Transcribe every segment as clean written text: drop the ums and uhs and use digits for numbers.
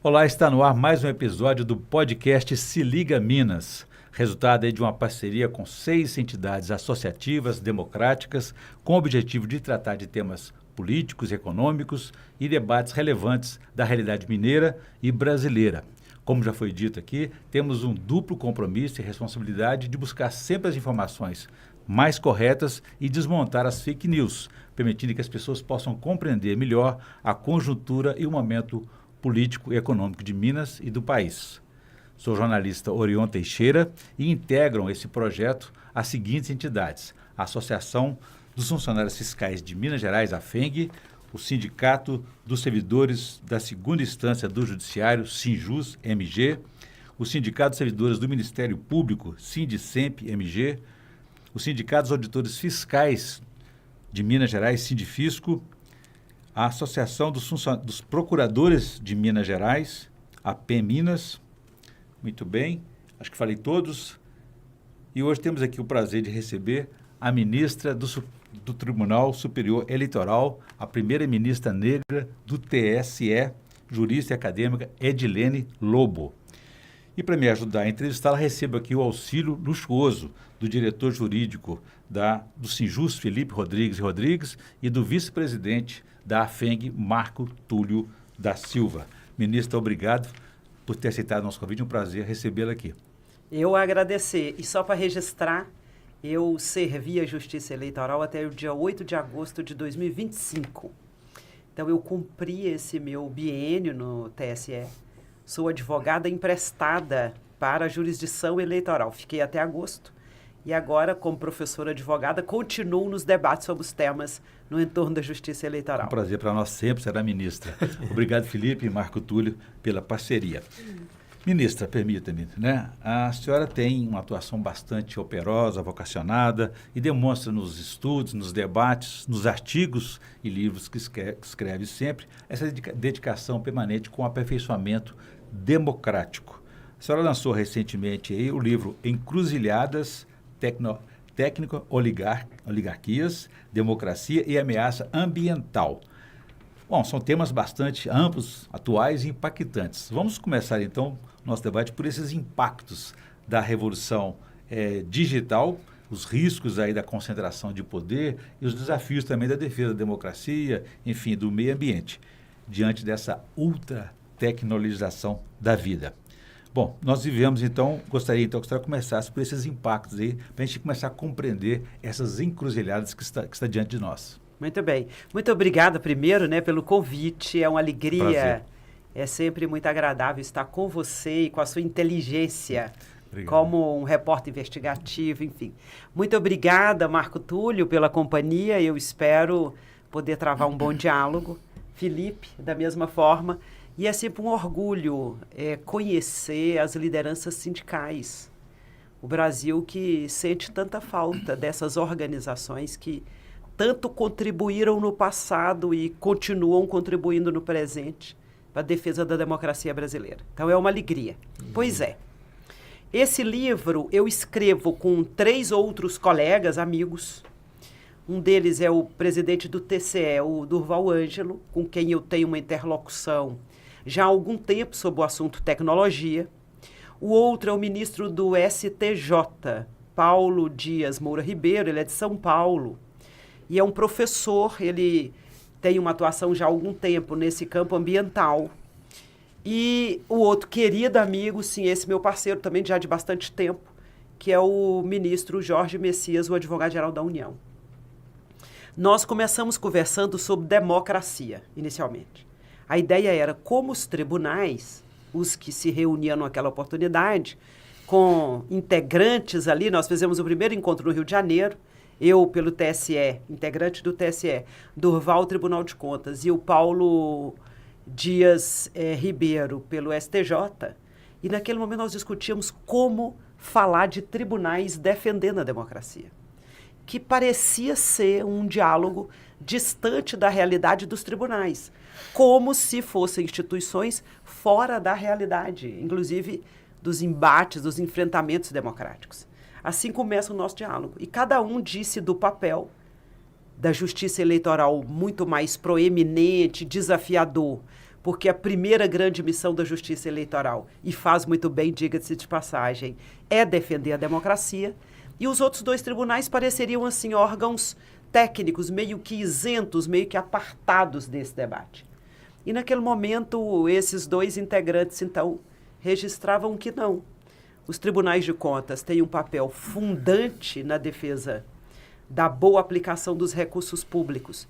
Olá, está no ar mais um episódio do podcast Se Liga Minas, resultado aí de uma parceria com 6 entidades associativas democráticas com o objetivo de tratar de temas políticos, econômicos e debates relevantes da realidade mineira e brasileira. Como já foi dito aqui, temos um duplo compromisso e responsabilidade de buscar sempre as informações mais corretas e desmontar as fake news, permitindo que as pessoas possam compreender melhor a conjuntura e o momento político e econômico de Minas e do país. Sou o jornalista Orion Teixeira e integram esse projeto as seguintes entidades: a Associação dos Funcionários Fiscais de Minas Gerais, a FENG, o Sindicato dos Servidores da Segunda Instância do Judiciário, SINJUS-MG, o Sindicato dos Servidores do Ministério Público, SINDICEMP-MG, o Sindicato dos Auditores Fiscais de Minas Gerais, SINDIFISCO, a Associação dos Procuradores de Minas Gerais, a PEM Minas. Muito bem, acho que falei todos. E hoje temos aqui o prazer de receber a ministra do Tribunal Superior Eleitoral, a primeira ministra negra do TSE, jurista e acadêmica Edilene Lobo. E para me ajudar a entrevistá-la, recebo aqui o auxílio luxuoso do diretor jurídico do Sinjus, Felipe Rodrigues, e do vice-presidente da AFENG, Marco Túlio da Silva. Ministra, obrigado por ter aceitado o nosso convite, um prazer recebê-la aqui. Eu agradecer. E só para registrar, eu servi a Justiça Eleitoral até o dia 8 de agosto de 2025. Então, eu cumpri esse meu biênio no TSE. Sou advogada emprestada para a jurisdição eleitoral. Fiquei até agosto. E agora, como professora advogada, continuo nos debates sobre os temas no entorno da justiça eleitoral. Um prazer para nós sempre, será ministra. Obrigado, Felipe e Marco Túlio, pela parceria. Ministra, permita-me, né? A senhora tem uma atuação bastante operosa, vocacionada e demonstra nos estudos, nos debates, nos artigos e livros que escreve sempre essa dedicação permanente com o aperfeiçoamento democrático. A senhora lançou recentemente aí o livro Encruzilhadas Técnico-Oligarquias, Democracia e Ameaça Ambiental. Bom, são temas bastante amplos, atuais e impactantes. Vamos começar, então, nosso debate por esses impactos da revolução digital, os riscos aí da concentração de poder e os desafios também da defesa da democracia, enfim, do meio ambiente, diante dessa ultra-tecnologização da vida. Bom, nós vivemos, então, gostaria então que você começasse por esses impactos aí, para a gente começar a compreender essas encruzilhadas que está diante de nós. Muito bem. Muito obrigada, primeiro, pelo convite. É uma alegria. Prazer. É sempre muito agradável estar com você e com a sua inteligência. Obrigado. Como um repórter investigativo, enfim. Muito obrigada, Marco Túlio, pela companhia. Eu espero poder travar um bom diálogo. Felipe, da mesma forma. E é sempre um orgulho conhecer as lideranças sindicais. O Brasil que sente tanta falta dessas organizações que tanto contribuíram no passado e continuam contribuindo no presente para a defesa da democracia brasileira. Então, é uma alegria. Pois é. Esse livro eu escrevo com 3 outros colegas, amigos. Um deles é o presidente do TCE, o Durval Ângelo, com quem eu tenho uma interlocução já há algum tempo sobre o assunto tecnologia. O outro é o ministro do STJ, Paulo Dias Moura Ribeiro, ele é de São Paulo. E é um professor, ele tem uma atuação já há algum tempo nesse campo ambiental. E o outro querido amigo, sim, esse meu parceiro também já de bastante tempo, que é o ministro Jorge Messias, o advogado-geral da União. Nós começamos conversando sobre democracia, inicialmente. A ideia era como os tribunais, os que se reuniam naquela oportunidade, com integrantes ali, nós fizemos o primeiro encontro no Rio de Janeiro, eu pelo TSE, integrante do TSE, Durval Tribunal de Contas, e o Paulo Dias Ribeiro pelo STJ. E naquele momento nós discutíamos como falar de tribunais defendendo a democracia, que parecia ser um diálogo distante da realidade dos tribunais, como se fossem instituições fora da realidade, inclusive dos embates, dos enfrentamentos democráticos. Assim começa o nosso diálogo. E cada um disse do papel da justiça eleitoral muito mais proeminente, desafiador, porque a primeira grande missão da justiça eleitoral, e faz muito bem, diga-se de passagem, é defender a democracia, e os outros 2 tribunais pareceriam, assim, órgãos técnicos, meio que isentos, meio que apartados desse debate. E naquele momento, esses 2 integrantes, então, registravam que não. Os tribunais de contas têm um papel fundante na defesa da boa aplicação dos recursos públicos,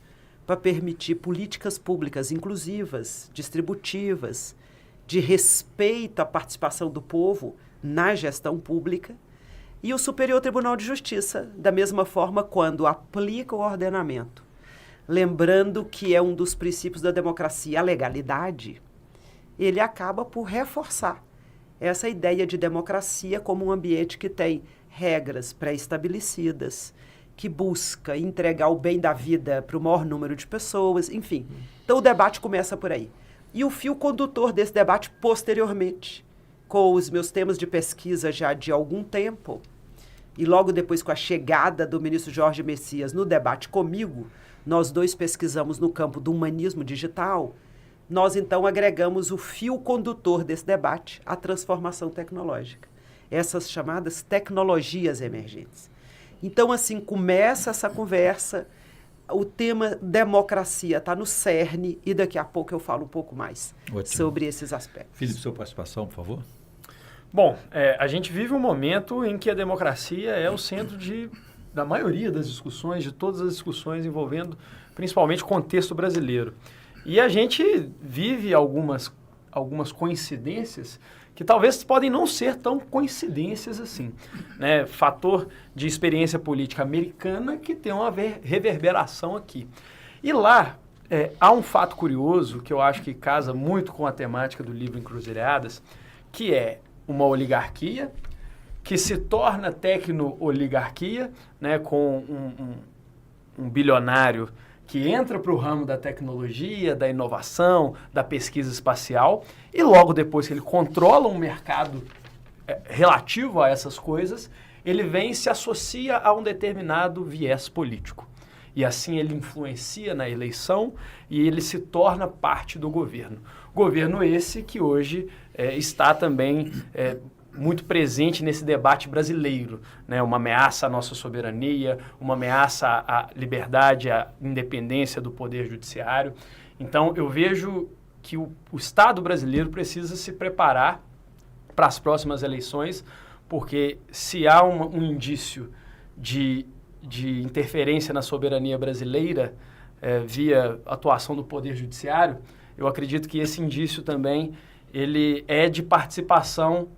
para permitir políticas públicas inclusivas, distributivas, de respeito à participação do povo na gestão pública, e o Superior Tribunal de Justiça, da mesma forma, quando aplica o ordenamento. Lembrando que é um dos princípios da democracia, a legalidade, ele acaba por reforçar essa ideia de democracia como um ambiente que tem regras pré-estabelecidas, que busca entregar o bem da vida para o maior número de pessoas, enfim. Então, o debate começa por aí. E o fio condutor desse debate, posteriormente, com os meus temas de pesquisa já de algum tempo, e logo depois com a chegada do ministro Jorge Messias no debate comigo, nós 2 pesquisamos no campo do humanismo digital, nós, então, agregamos o fio condutor desse debate, a transformação tecnológica. Essas chamadas tecnologias emergentes. Então, assim, começa essa conversa, o tema democracia está no cerne e daqui a pouco eu falo um pouco mais sobre esses aspectos. Felipe, sua participação, por favor. Bom, a gente vive um momento em que a democracia é o centro da maioria das discussões, de todas as discussões envolvendo principalmente o contexto brasileiro. E a gente vive algumas coincidências que talvez podem não ser tão coincidências assim, né? Fator de experiência política americana que tem uma reverberação aqui. E lá há um fato curioso que eu acho que casa muito com a temática do livro Encruzilhadas, que é uma oligarquia que se torna tecno-oligarquia, né, com um bilionário que entra para o ramo da tecnologia, da inovação, da pesquisa espacial, e logo depois que ele controla um mercado relativo a essas coisas, ele vem e se associa a um determinado viés político. E assim ele influencia na eleição e ele se torna parte do governo. Governo esse que hoje está também muito presente nesse debate brasileiro, né? Uma ameaça à nossa soberania, uma ameaça à liberdade, à independência do poder judiciário. Então, eu vejo que o Estado brasileiro precisa se preparar para as próximas eleições, porque se há um indício de interferência na soberania brasileira via atuação do poder judiciário, eu acredito que esse indício também ele é de participação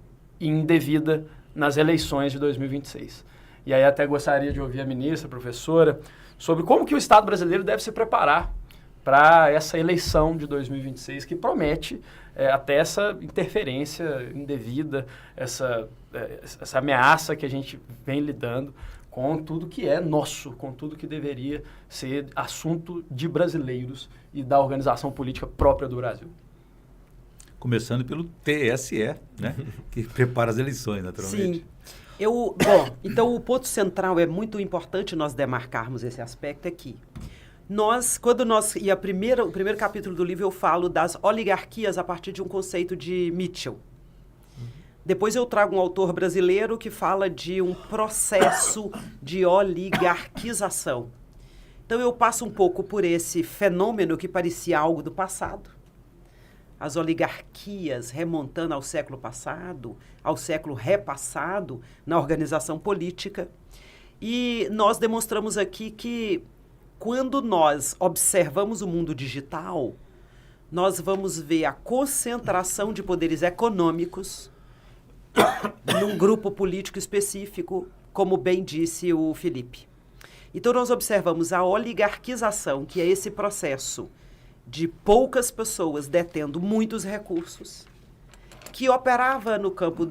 indevida nas eleições de 2026. E aí até gostaria de ouvir a ministra, a professora, sobre como que o Estado brasileiro deve se preparar para essa eleição de 2026, que promete até essa interferência indevida, essa ameaça que a gente vem lidando com tudo que é nosso, com tudo que deveria ser assunto de brasileiros e da organização política própria do Brasil. Começando pelo TSE, né, que prepara as eleições, naturalmente. Sim. Então o ponto central é muito importante nós demarcarmos esse aspecto aqui. O primeiro capítulo do livro eu falo das oligarquias a partir de um conceito de Mitchell. Depois eu trago um autor brasileiro que fala de um processo de oligarquização. Então eu passo um pouco por esse fenômeno que parecia algo do passado. As oligarquias remontando ao século passado, ao século repassado na organização política. E nós demonstramos aqui que quando nós observamos o mundo digital, nós vamos ver a concentração de poderes econômicos num grupo político específico, como bem disse o Felipe. Então nós observamos a oligarquização, que é esse processo de poucas pessoas detendo muitos recursos, que operava no campo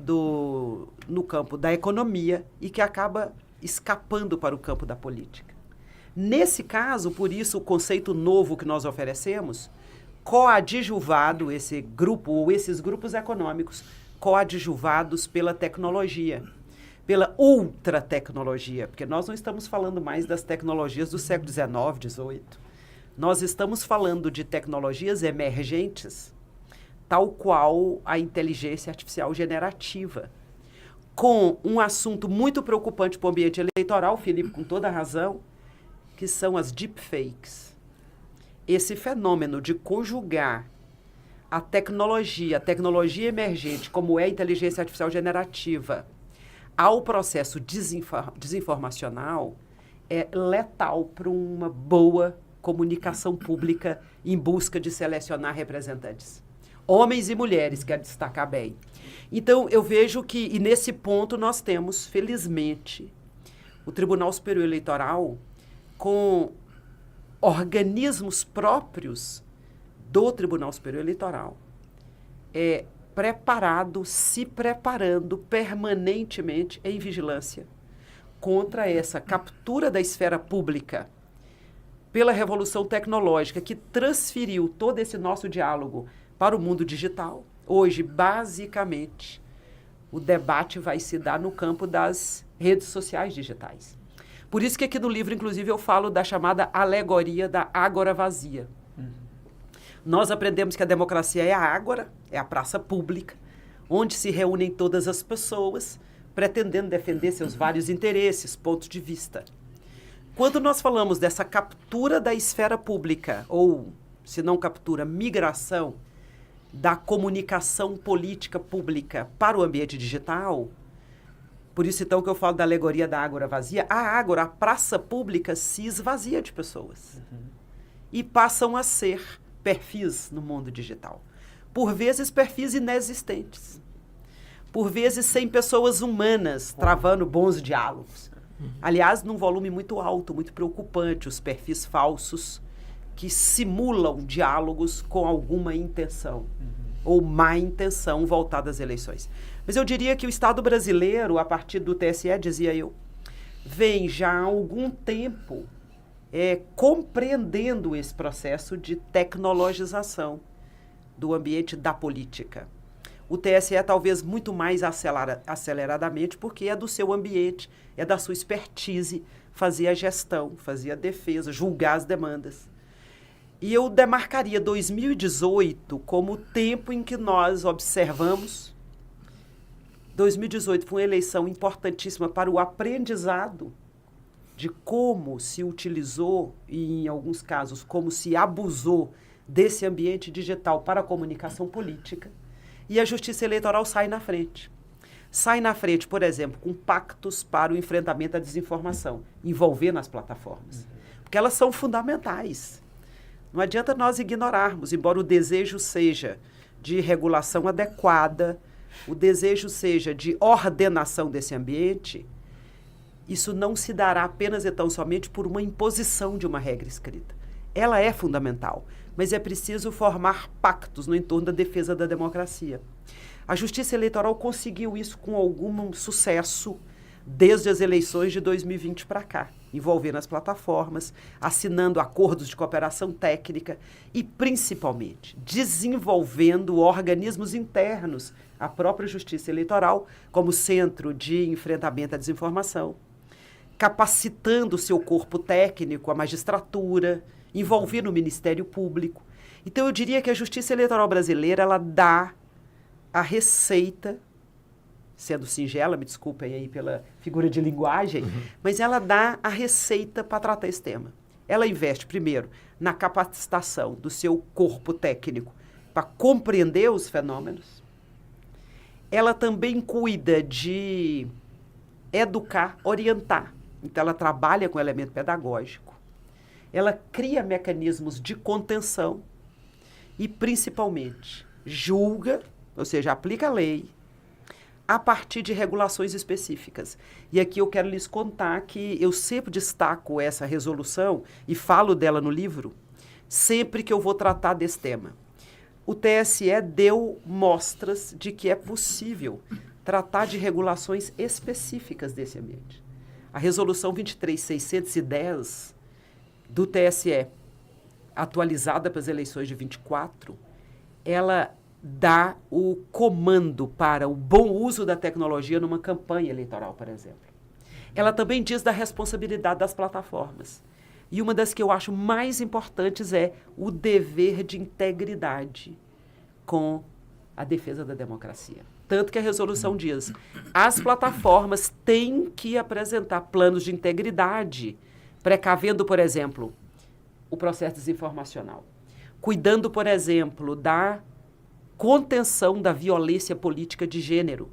da economia e que acaba escapando para o campo da política. Nesse caso, por isso, o conceito novo que nós oferecemos, coadjuvado, esse grupo ou esses grupos econômicos, coadjuvados pela tecnologia, pela ultratecnologia, porque nós não estamos falando mais das tecnologias do século XIX, XVIII. Nós estamos falando de tecnologias emergentes tal qual a inteligência artificial generativa, com um assunto muito preocupante para o ambiente eleitoral, Felipe, com toda razão, que são as deepfakes. Esse fenômeno de conjugar a tecnologia emergente, como é a inteligência artificial generativa, ao processo desinformacional, é letal para uma boa comunicação pública em busca de selecionar representantes. Homens e mulheres, quero destacar bem. Então, eu vejo que, e nesse ponto, nós temos, felizmente, o Tribunal Superior Eleitoral com organismos próprios do Tribunal Superior Eleitoral, se preparando permanentemente em vigilância contra essa captura da esfera pública pela revolução tecnológica que transferiu todo esse nosso diálogo para o mundo digital. Hoje, basicamente, o debate vai se dar no campo das redes sociais digitais. Por isso que aqui no livro, inclusive, eu falo da chamada alegoria da ágora vazia. Nós aprendemos que a democracia é a ágora, é a praça pública, onde se reúnem todas as pessoas, pretendendo defender seus vários interesses, pontos de vista. Quando nós falamos dessa captura da esfera pública, ou, se não captura, migração da comunicação política pública para o ambiente digital, por isso então que eu falo da alegoria da ágora vazia, a ágora, a praça pública, se esvazia de pessoas. E passam a ser perfis no mundo digital. Por vezes, perfis inexistentes. Por vezes, sem pessoas humanas travando bons diálogos. Aliás, num volume muito alto, muito preocupante, os perfis falsos que simulam diálogos com alguma intenção ou má intenção voltada às eleições. Mas eu diria que o Estado brasileiro, a partir do TSE, dizia eu, vem já há algum tempo compreendendo esse processo de tecnologização do ambiente da política. O TSE talvez muito mais aceleradamente, porque é do seu ambiente, é da sua expertise, fazer a gestão, fazer a defesa, julgar as demandas. E eu demarcaria 2018 como o tempo em que nós observamos. 2018 foi uma eleição importantíssima para o aprendizado de como se utilizou, e em alguns casos, como se abusou desse ambiente digital para a comunicação política. E a Justiça Eleitoral sai na frente. Sai na frente, por exemplo, com pactos para o enfrentamento à desinformação, envolvendo as plataformas. Porque elas são fundamentais. Não adianta nós ignorarmos, embora o desejo seja de regulação adequada, o desejo seja de ordenação desse ambiente, isso não se dará apenas e tão somente por uma imposição de uma regra escrita. Ela é fundamental, mas é preciso formar pactos no entorno da defesa da democracia. A Justiça Eleitoral conseguiu isso com algum sucesso desde as eleições de 2020 para cá, envolvendo as plataformas, assinando acordos de cooperação técnica e, principalmente, desenvolvendo organismos internos à própria Justiça Eleitoral como centro de enfrentamento à desinformação, capacitando o seu corpo técnico, a magistratura, envolvendo o Ministério Público. Então, eu diria que a Justiça Eleitoral brasileira, ela dá a receita, sendo singela, me desculpem aí pela figura de linguagem, mas ela dá a receita para tratar esse tema. Ela investe, primeiro, na capacitação do seu corpo técnico para compreender os fenômenos. Ela também cuida de educar, orientar. Então, ela trabalha com elemento pedagógico. Ela cria mecanismos de contenção e, principalmente, julga, ou seja, aplica a lei, a partir de regulações específicas. E aqui eu quero lhes contar que eu sempre destaco essa resolução e falo dela no livro, sempre que eu vou tratar desse tema. O TSE deu mostras de que é possível tratar de regulações específicas desse ambiente. A resolução 23.610 do TSE, atualizada para as eleições de 24, ela dá o comando para o bom uso da tecnologia numa campanha eleitoral, por exemplo. Ela também diz da responsabilidade das plataformas. E uma das que eu acho mais importantes é o dever de integridade com a defesa da democracia. Tanto que a resolução diz, as plataformas têm que apresentar planos de integridade, precavendo, por exemplo, o processo desinformacional, cuidando, por exemplo, da contenção da violência política de gênero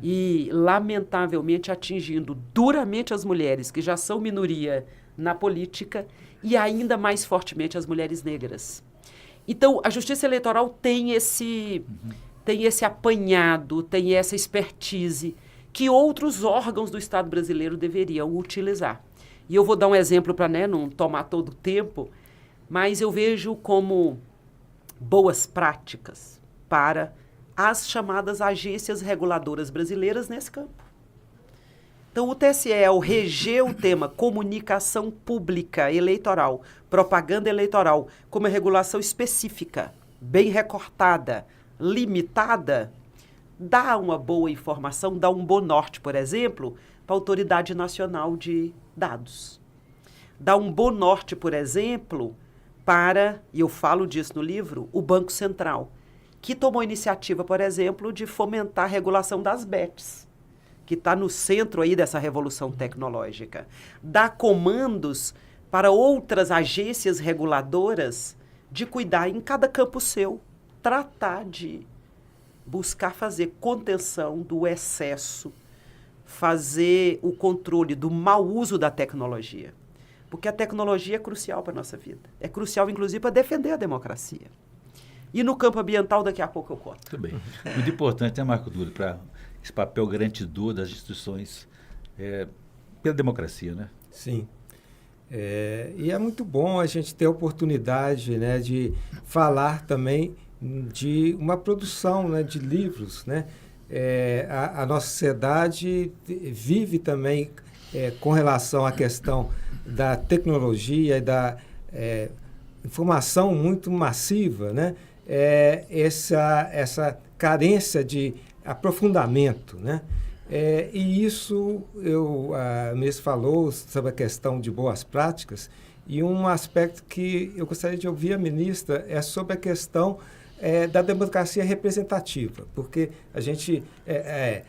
e, lamentavelmente, atingindo duramente as mulheres, que já são minoria na política, e ainda mais fortemente as mulheres negras. Então, a Justiça Eleitoral tem esse apanhado, tem essa expertise que outros órgãos do Estado brasileiro deveriam utilizar. E eu vou dar um exemplo para, né, não tomar todo o tempo, mas eu vejo como boas práticas para as chamadas agências reguladoras brasileiras nesse campo. Então, o TSE, ao reger o tema comunicação pública eleitoral, propaganda eleitoral, como uma regulação específica, bem recortada, limitada, dá uma boa informação, dá um bom norte, por exemplo, para a Autoridade Nacional de Dados. Dá um bom norte, por exemplo, para, e eu falo disso no livro, o Banco Central, que tomou iniciativa, por exemplo, de fomentar a regulação das bets, que está no centro aí dessa revolução tecnológica. Dá comandos para outras agências reguladoras de cuidar em cada campo seu, tratar de buscar fazer contenção do excesso, fazer o controle do mau uso da tecnologia. Porque a tecnologia é crucial para a nossa vida. É crucial, inclusive, para defender a democracia. E no campo ambiental, daqui a pouco eu conto. Muito bem. Muito importante, né, Marco Túlio, para esse papel garantidor das instituições pela democracia, né? Sim. E é muito bom a gente ter a oportunidade, né, de falar também de uma produção, né, de livros, né? A nossa sociedade vive também com relação à questão da tecnologia e da informação muito massiva, né? Essa carência de aprofundamento, né? E isso, a Inês falou sobre a questão de boas práticas, e um aspecto que eu gostaria de ouvir a ministra é sobre a questão da democracia representativa, porque a gente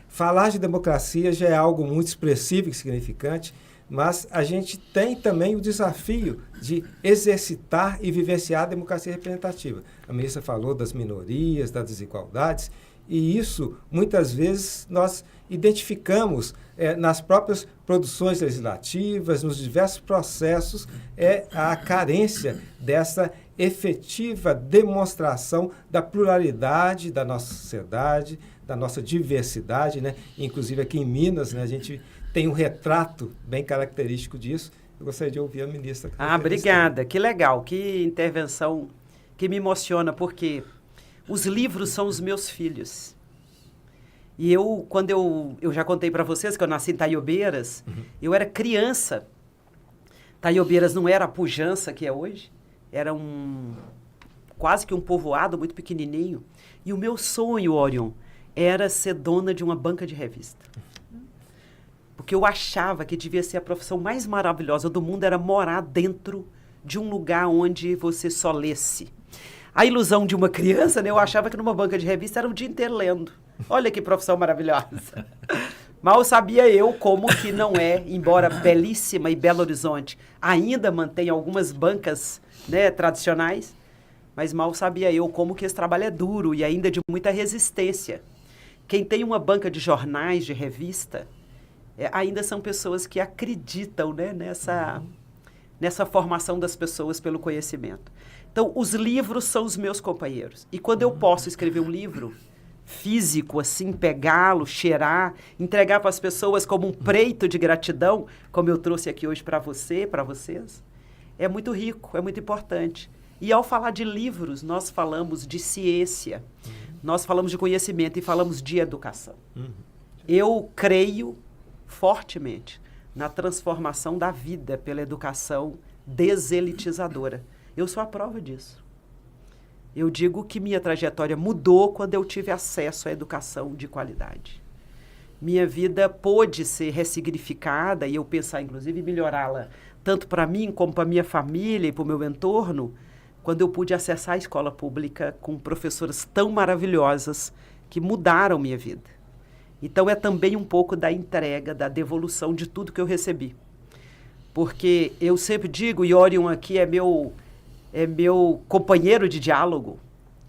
falar de democracia já é algo muito expressivo e significante, mas a gente tem também o desafio de exercitar e vivenciar a democracia representativa. A ministra falou das minorias, das desigualdades, e isso, muitas vezes, nós identificamos nas próprias produções legislativas, nos diversos processos, a carência dessa efetiva demonstração da pluralidade da nossa sociedade, da nossa diversidade, né? Inclusive aqui em Minas, né, a gente tem um retrato bem característico disso. Eu gostaria de ouvir a ministra. Obrigada. Que legal, que intervenção que me emociona, porque os livros são os meus filhos. E quando eu já contei para vocês que eu nasci em Taiobeiras, eu era criança. Taiobeiras não era a pujança que é hoje, era quase que um povoado muito pequenininho. E o meu sonho, Orion, era ser dona de uma banca de revista. Porque eu achava que devia ser a profissão mais maravilhosa do mundo, era morar dentro de um lugar onde você só lesse. A ilusão de uma criança, né? Eu achava que numa banca de revista era o dia inteiro lendo. Olha que profissão maravilhosa. Mal sabia eu como que não é, embora belíssima e Belo Horizonte ainda mantém algumas bancas, né, tradicionais, mas mal sabia eu como que esse trabalho é duro e ainda de muita resistência. Quem tem uma banca de jornais, de revista, ainda são pessoas que acreditam, né, nessa formação das pessoas pelo conhecimento. Então, os livros são os meus companheiros. E quando eu posso escrever um livro físico, assim, pegá-lo, cheirar, entregar para as pessoas como um preito de gratidão, como eu trouxe aqui hoje para você, para vocês, é muito rico, é muito importante. E ao falar de livros, nós falamos de ciência, nós falamos de conhecimento e falamos de educação. Eu creio fortemente na transformação da vida pela educação deselitizadora. Eu sou a prova disso. Eu digo que minha trajetória mudou quando eu tive acesso à educação de qualidade. Minha vida pôde ser ressignificada e eu pensar, inclusive, em melhorá-la, tanto para mim como para minha família e para o meu entorno, quando eu pude acessar a escola pública com professoras tão maravilhosas que mudaram minha vida. Então, é também um pouco da entrega, da devolução de tudo que eu recebi. Porque eu sempre digo, e Orion aqui é meu companheiro de diálogo,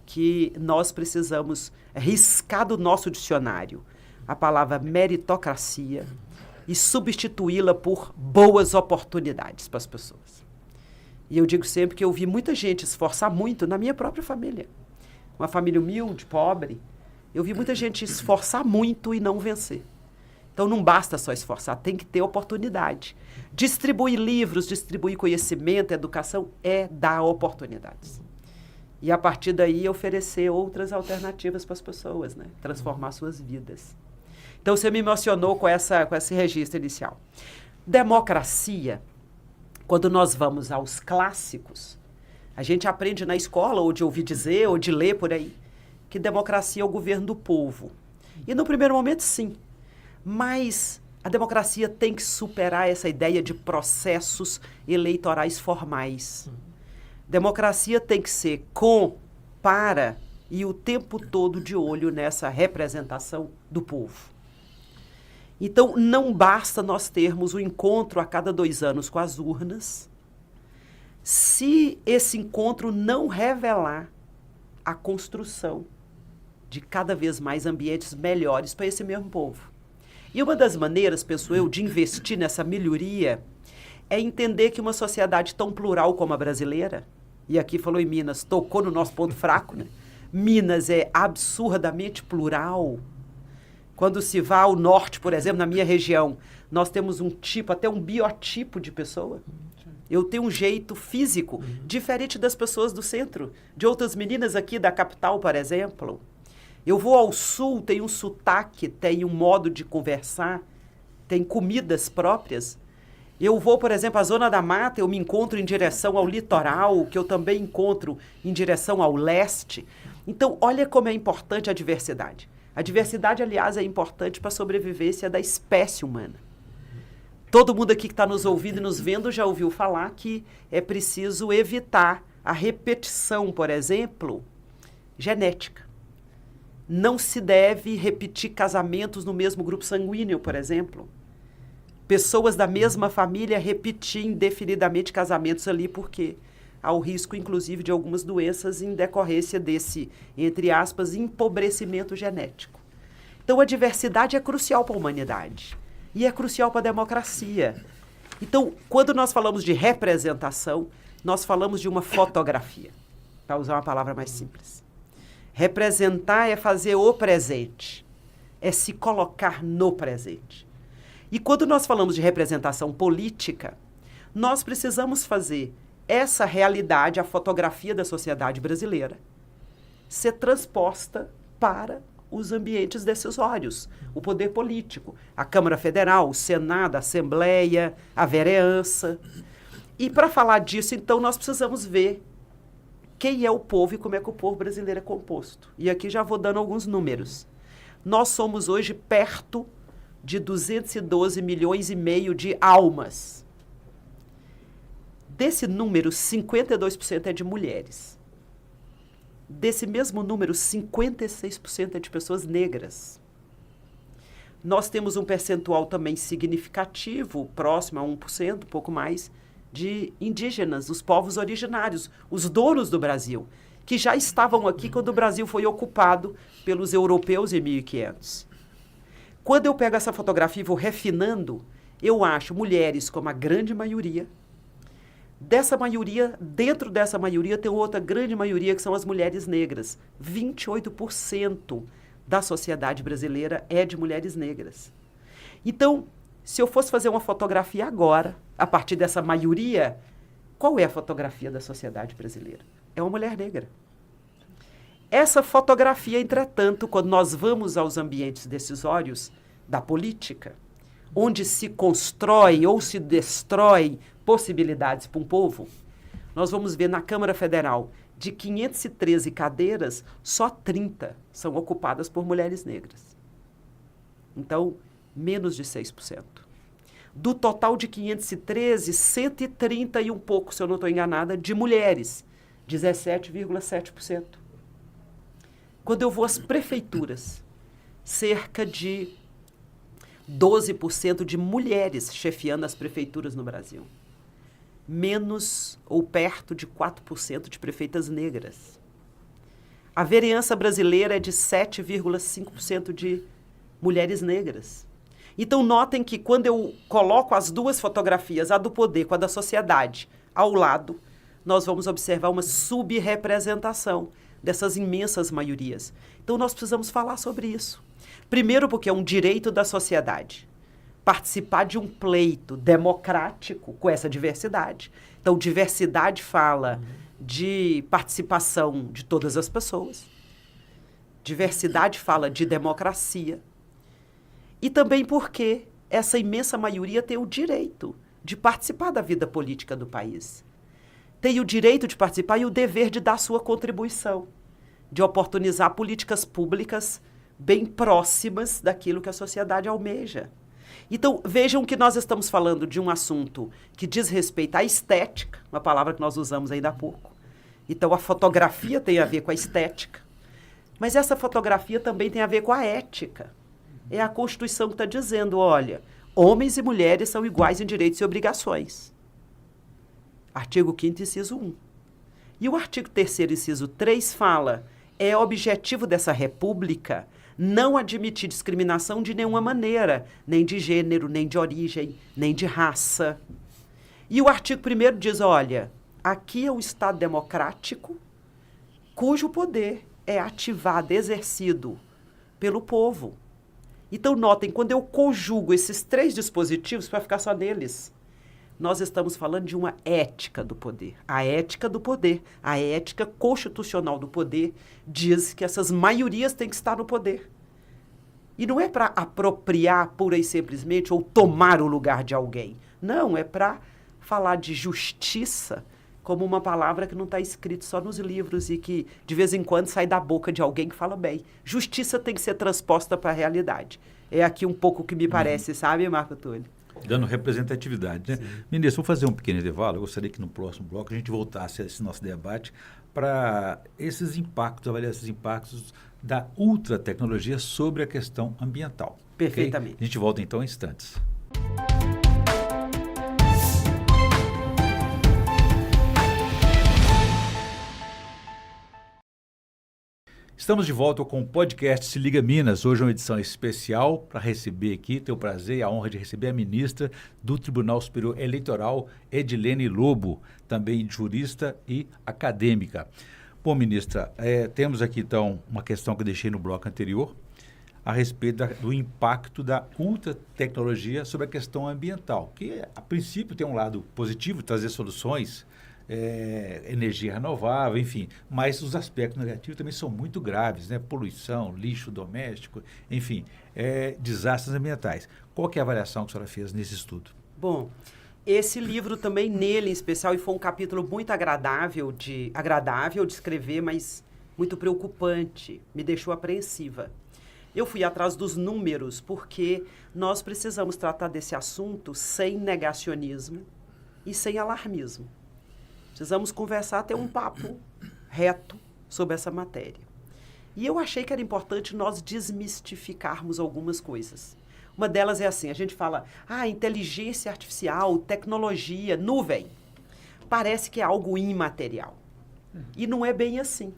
que nós precisamos riscar do nosso dicionário a palavra meritocracia e substituí-la por boas oportunidades para as pessoas. E eu digo sempre que eu vi muita gente esforçar muito na minha própria família. Uma família humilde, pobre, eu vi muita gente esforçar muito e não vencer. Então, não basta só esforçar, tem que ter oportunidade. Distribuir livros, distribuir conhecimento, educação, é dar oportunidades. E, a partir daí, oferecer outras alternativas para as pessoas, né? Transformar suas vidas. Então, você me emocionou com esse registro inicial. Democracia, quando nós vamos aos clássicos, a gente aprende na escola, ou de ouvir dizer, ou de ler por aí, que democracia é o governo do povo. E, no primeiro momento, sim. Mas a democracia tem que superar essa ideia de processos eleitorais formais. Democracia tem que ser com, para e o tempo todo de olho nessa representação do povo. Então, não basta nós termos um encontro a cada 2 anos com as urnas, se esse encontro não revelar a construção de cada vez mais ambientes melhores para esse mesmo povo. E uma das maneiras, penso eu, de investir nessa melhoria é entender que uma sociedade tão plural como a brasileira, e aqui falou em Minas, tocou no nosso ponto fraco, né? Minas é absurdamente plural. Quando se vai ao norte, por exemplo, na minha região, nós temos um tipo, até um biotipo de pessoa. Eu tenho um jeito físico diferente das pessoas do centro, de outras meninas aqui da capital, por exemplo. Eu vou ao sul, tem um sotaque, tem um modo de conversar, tem comidas próprias. Eu vou, por exemplo, à Zona da Mata, eu me encontro em direção ao litoral, que eu também encontro em direção ao leste. Então, olha como é importante a diversidade. A diversidade, aliás, é importante para a sobrevivência da espécie humana. Todo mundo aqui que está nos ouvindo e nos vendo já ouviu falar que é preciso evitar a repetição, por exemplo, genética. Não se deve repetir casamentos no mesmo grupo sanguíneo, por exemplo. Pessoas da mesma família repetir indefinidamente casamentos ali, porque há o risco, inclusive, de algumas doenças em decorrência desse, entre aspas, empobrecimento genético. Então, a diversidade é crucial para a humanidade e é crucial para a democracia. Então, quando nós falamos de representação, nós falamos de uma fotografia, para usar uma palavra mais simples. Representar é fazer o presente, é se colocar no presente. E quando nós falamos de representação política, nós precisamos fazer essa realidade, a fotografia da sociedade brasileira, ser transposta para os ambientes decisórios, o poder político, a Câmara Federal, o Senado, a Assembleia, a vereança. E para falar disso, então, nós precisamos ver quem é o povo e como é que o povo brasileiro é composto. E aqui já vou dando alguns números. Nós somos hoje perto de 212 milhões e meio de almas. Desse número, 52% é de mulheres. Desse mesmo número, 56% é de pessoas negras. Nós temos um percentual também significativo, próximo a 1%, um pouco mais, de indígenas, os povos originários, os donos do Brasil, que já estavam aqui quando o Brasil foi ocupado pelos europeus em 1500. Quando eu pego essa fotografia e vou refinando, eu acho mulheres como a grande maioria. Dessa maioria, dentro dessa maioria, tem outra grande maioria que são as mulheres negras. 28% da sociedade brasileira é de mulheres negras. Então, se eu fosse fazer uma fotografia agora, a partir dessa maioria, qual é a fotografia da sociedade brasileira? É uma mulher negra. Essa fotografia, entretanto, quando nós vamos aos ambientes decisórios da política, onde se constrói ou se destrói possibilidades para um povo, nós vamos ver na Câmara Federal, de 513 cadeiras, só 30 são ocupadas por mulheres negras. Então, menos de 6%. Do total de 513, 130 e um pouco, se eu não estou enganada, de mulheres 17,7%. Quando eu vou às prefeituras, cerca de 12% de mulheres chefiando as prefeituras no Brasil. Menos ou perto de 4% de prefeitas negras. A vereança brasileira é de 7,5% de mulheres negras. Então, notem que quando eu coloco as duas fotografias, a do poder com a da sociedade, ao lado, nós vamos observar uma subrepresentação dessas imensas maiorias. Então, nós precisamos falar sobre isso. Primeiro, porque é um direito da sociedade participar de um pleito democrático com essa diversidade. Então, diversidade fala de participação de todas as pessoas. Diversidade fala de democracia. E também porque essa imensa maioria tem o direito de participar da vida política do país. Tem o direito de participar e o dever de dar sua contribuição, de oportunizar políticas públicas bem próximas daquilo que a sociedade almeja. Então, vejam que nós estamos falando de um assunto que diz respeito à estética, uma palavra que nós usamos ainda há pouco. Então, a fotografia tem a ver com a estética, mas essa fotografia também tem a ver com a ética. É a Constituição que está dizendo, olha, homens e mulheres são iguais em direitos e obrigações. Artigo 5º, inciso 1. E o artigo 3º, inciso 3 fala, é objetivo dessa república não admitir discriminação de nenhuma maneira, nem de gênero, nem de origem, nem de raça. E o artigo 1º diz, olha, aqui é um Estado democrático cujo poder é ativado, exercido pelo povo. Então, notem, quando eu conjugo esses três dispositivos, para ficar só neles, nós estamos falando de uma ética do poder. A ética do poder, a ética constitucional do poder, diz que essas maiorias têm que estar no poder. E não é para apropriar pura e simplesmente ou tomar o lugar de alguém. Não, é para falar de justiça como uma palavra que não está escrita só nos livros e que, de vez em quando, sai da boca de alguém que fala bem. Justiça tem que ser transposta para a realidade. É aqui um pouco o que me parece, sabe, Marco Túlio? Dando representatividade, né? Ministro, vou fazer um pequeno intervalo. Eu gostaria que no próximo bloco a gente voltasse a esse nosso debate para esses impactos, avaliar esses impactos da ultratecnologia sobre a questão ambiental. Perfeitamente. Okay? A gente volta então em instantes. Estamos de volta com o podcast Se Liga Minas. Hoje é uma edição especial para receber aqui, ter o prazer e a honra de receber a ministra do Tribunal Superior Eleitoral, Edilene Lobo, também jurista e acadêmica. Bom, ministra, temos aqui então uma questão que eu deixei no bloco anterior, a respeito do impacto da ultratecnologia sobre a questão ambiental, que a princípio tem um lado positivo, trazer soluções, energia renovável, enfim, mas os aspectos negativos também são muito graves, né? Poluição, lixo doméstico, enfim, desastres ambientais. Qual que é a avaliação que a senhora fez nesse estudo? Bom, esse livro também nele em especial, e foi um capítulo muito agradável de escrever, mas muito preocupante, me deixou apreensiva. Eu fui atrás dos números, porque nós precisamos tratar desse assunto sem negacionismo e sem alarmismo. Precisamos conversar, ter um papo reto sobre essa matéria. E eu achei que era importante nós desmistificarmos algumas coisas. Uma delas é assim, a gente fala, inteligência artificial, tecnologia, nuvem. Parece que é algo imaterial. E não é bem assim.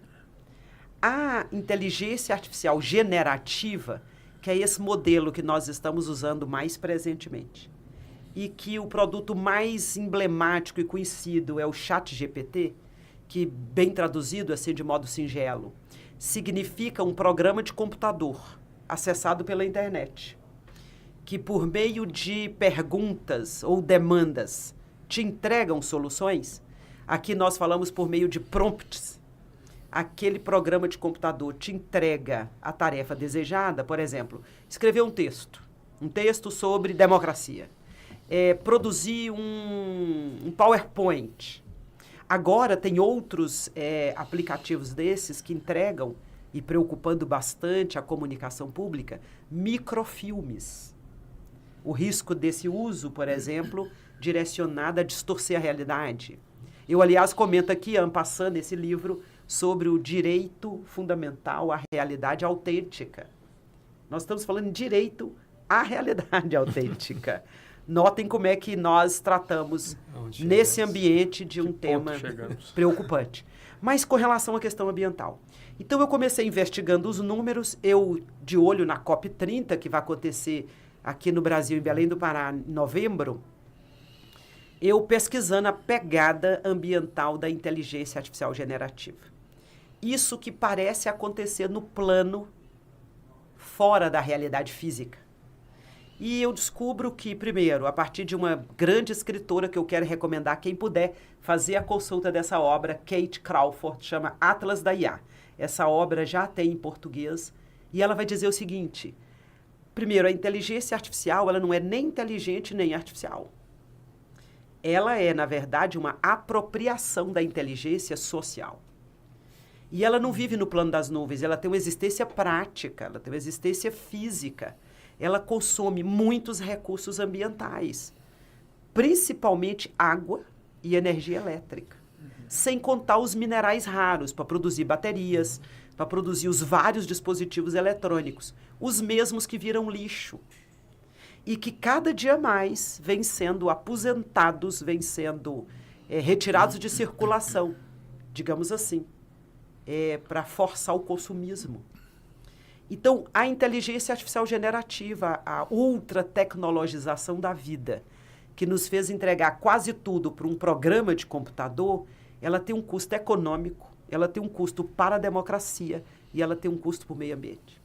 A inteligência artificial generativa, que é esse modelo que nós estamos usando mais presentemente, e que o produto mais emblemático e conhecido é o ChatGPT, que, bem traduzido, assim, de modo singelo, significa um programa de computador acessado pela internet, que por meio de perguntas ou demandas te entregam soluções. Aqui nós falamos por meio de prompts. Aquele programa de computador te entrega a tarefa desejada, por exemplo, escrever um texto sobre democracia. Produzir um PowerPoint. Agora tem outros aplicativos desses que entregam, e preocupando bastante a comunicação pública, microfilmes. O risco desse uso, por exemplo, direcionado a distorcer a realidade. Eu, aliás, comento aqui, passando esse livro, sobre o direito fundamental à realidade autêntica. Nós estamos falando de direito à realidade autêntica. Notem como é que nós tratamos nesse ambiente de um tema preocupante. Mas com relação à questão ambiental. Então, eu comecei investigando os números, eu de olho na COP30, que vai acontecer aqui no Brasil, em Belém do Pará, em novembro, eu pesquisando a pegada ambiental da inteligência artificial generativa. Isso que parece acontecer no plano fora da realidade física. E eu descubro que, primeiro, a partir de uma grande escritora que eu quero recomendar, quem puder fazer a consulta dessa obra, Kate Crawford, chama Atlas da IA. Essa obra já tem em português e ela vai dizer o seguinte: primeiro, a inteligência artificial ela não é nem inteligente nem artificial. Ela é, na verdade, uma apropriação da inteligência social. E ela não vive no plano das nuvens, ela tem uma existência prática, ela tem uma existência física. Ela consome muitos recursos ambientais, principalmente água e energia elétrica, sem contar os minerais raros para produzir baterias, para produzir os vários dispositivos eletrônicos, os mesmos que viram lixo e que cada dia mais vêm sendo aposentados, vêm sendo retirados de circulação, digamos assim, para forçar o consumismo. Então, a inteligência artificial generativa, a ultra-tecnologização da vida, que nos fez entregar quase tudo para um programa de computador, ela tem um custo econômico, ela tem um custo para a democracia e ela tem um custo para o meio ambiente.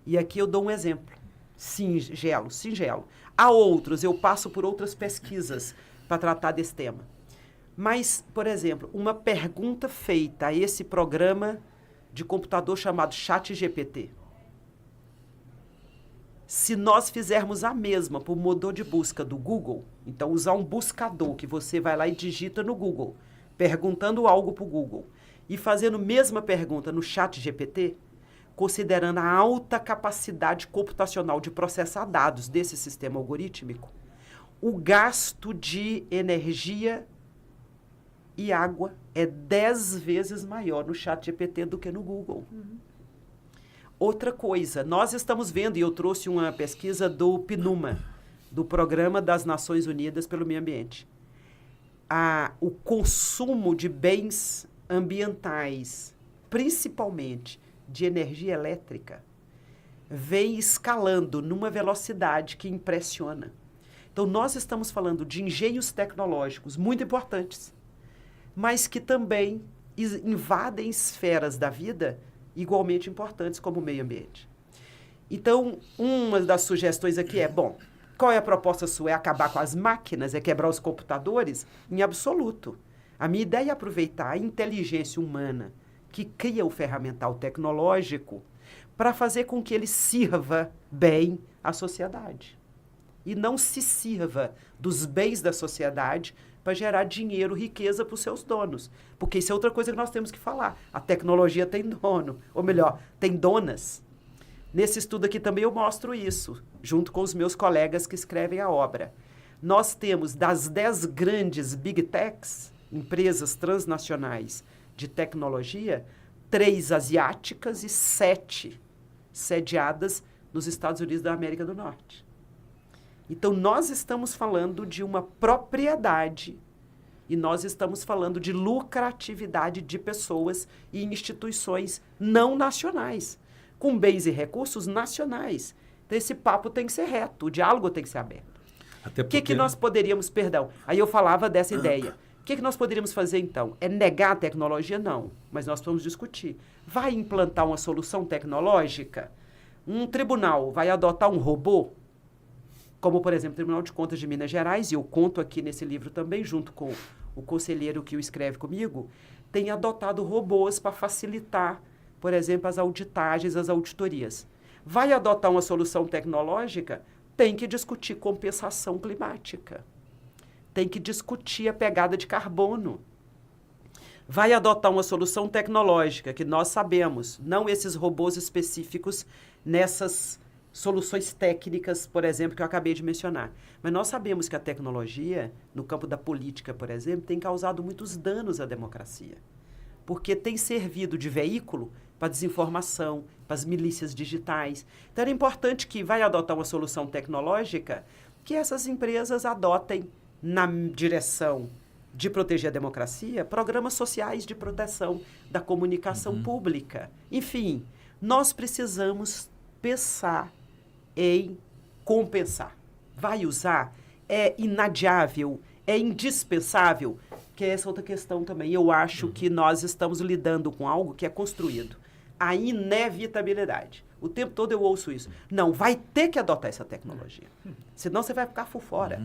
E aqui eu dou um exemplo, singelo. Há outros, eu passo por outras pesquisas para tratar desse tema. Mas, por exemplo, uma pergunta feita a esse programa de computador chamado ChatGPT. Se nós fizermos a mesma para o motor de busca do Google, então usar um buscador que você vai lá e digita no Google, perguntando algo para o Google, e fazendo a mesma pergunta no ChatGPT, considerando a alta capacidade computacional de processar dados desse sistema algorítmico, o gasto de energia e água é 10 vezes maior no ChatGPT do que no Google. Outra coisa, nós estamos vendo, e eu trouxe uma pesquisa do PNUMA, do Programa das Nações Unidas pelo Meio Ambiente. O consumo de bens ambientais, principalmente de energia elétrica, vem escalando numa velocidade que impressiona. Então, nós estamos falando de engenhos tecnológicos muito importantes, mas que também invadem esferas da vida igualmente importantes como o meio ambiente. Então, uma das sugestões aqui é, qual é a proposta sua? É acabar com as máquinas? É quebrar os computadores? Em absoluto. A minha ideia é aproveitar a inteligência humana que cria o ferramental tecnológico para fazer com que ele sirva bem à sociedade. E não se sirva dos bens da sociedade para gerar dinheiro, riqueza para os seus donos. Porque isso é outra coisa que nós temos que falar. A tecnologia tem dono, ou melhor, tem donas. Nesse estudo aqui também eu mostro isso, junto com os meus colegas que escrevem a obra. Nós temos das 10 grandes Big Techs, empresas transnacionais de tecnologia, 3 asiáticas e 7 sediadas nos Estados Unidos da América do Norte. Então, nós estamos falando de uma propriedade e nós estamos falando de lucratividade de pessoas e instituições não nacionais, com bens e recursos nacionais. Então, esse papo tem que ser reto, o diálogo tem que ser aberto. Até porque... O que nós poderíamos, aí eu falava dessa ideia. O que nós poderíamos fazer, então? É negar a tecnologia? Não, mas nós vamos discutir. Vai implantar uma solução tecnológica? Um tribunal vai adotar um robô? Como, por exemplo, o Tribunal de Contas de Minas Gerais, e eu conto aqui nesse livro também, junto com o conselheiro que o escreve comigo, tem adotado robôs para facilitar, por exemplo, as auditagens, as auditorias. Vai adotar uma solução tecnológica? Tem que discutir compensação climática. Tem que discutir a pegada de carbono. Vai adotar uma solução tecnológica, que nós sabemos, não esses robôs específicos nessas soluções técnicas, por exemplo, que eu acabei de mencionar. Mas nós sabemos que a tecnologia, no campo da política, por exemplo, tem causado muitos danos à democracia. Porque tem servido de veículo para desinformação, para as milícias digitais. Então, era importante que vai adotar uma solução tecnológica que essas empresas adotem na direção de proteger a democracia, programas sociais de proteção da comunicação pública. Enfim, nós precisamos pensar em compensar. Vai usar? É inadiável? É indispensável? Que é essa outra questão também. Eu acho que nós estamos lidando com algo que é construído. A inevitabilidade. O tempo todo eu ouço isso. Não, vai ter que adotar essa tecnologia. Senão você vai ficar por fora.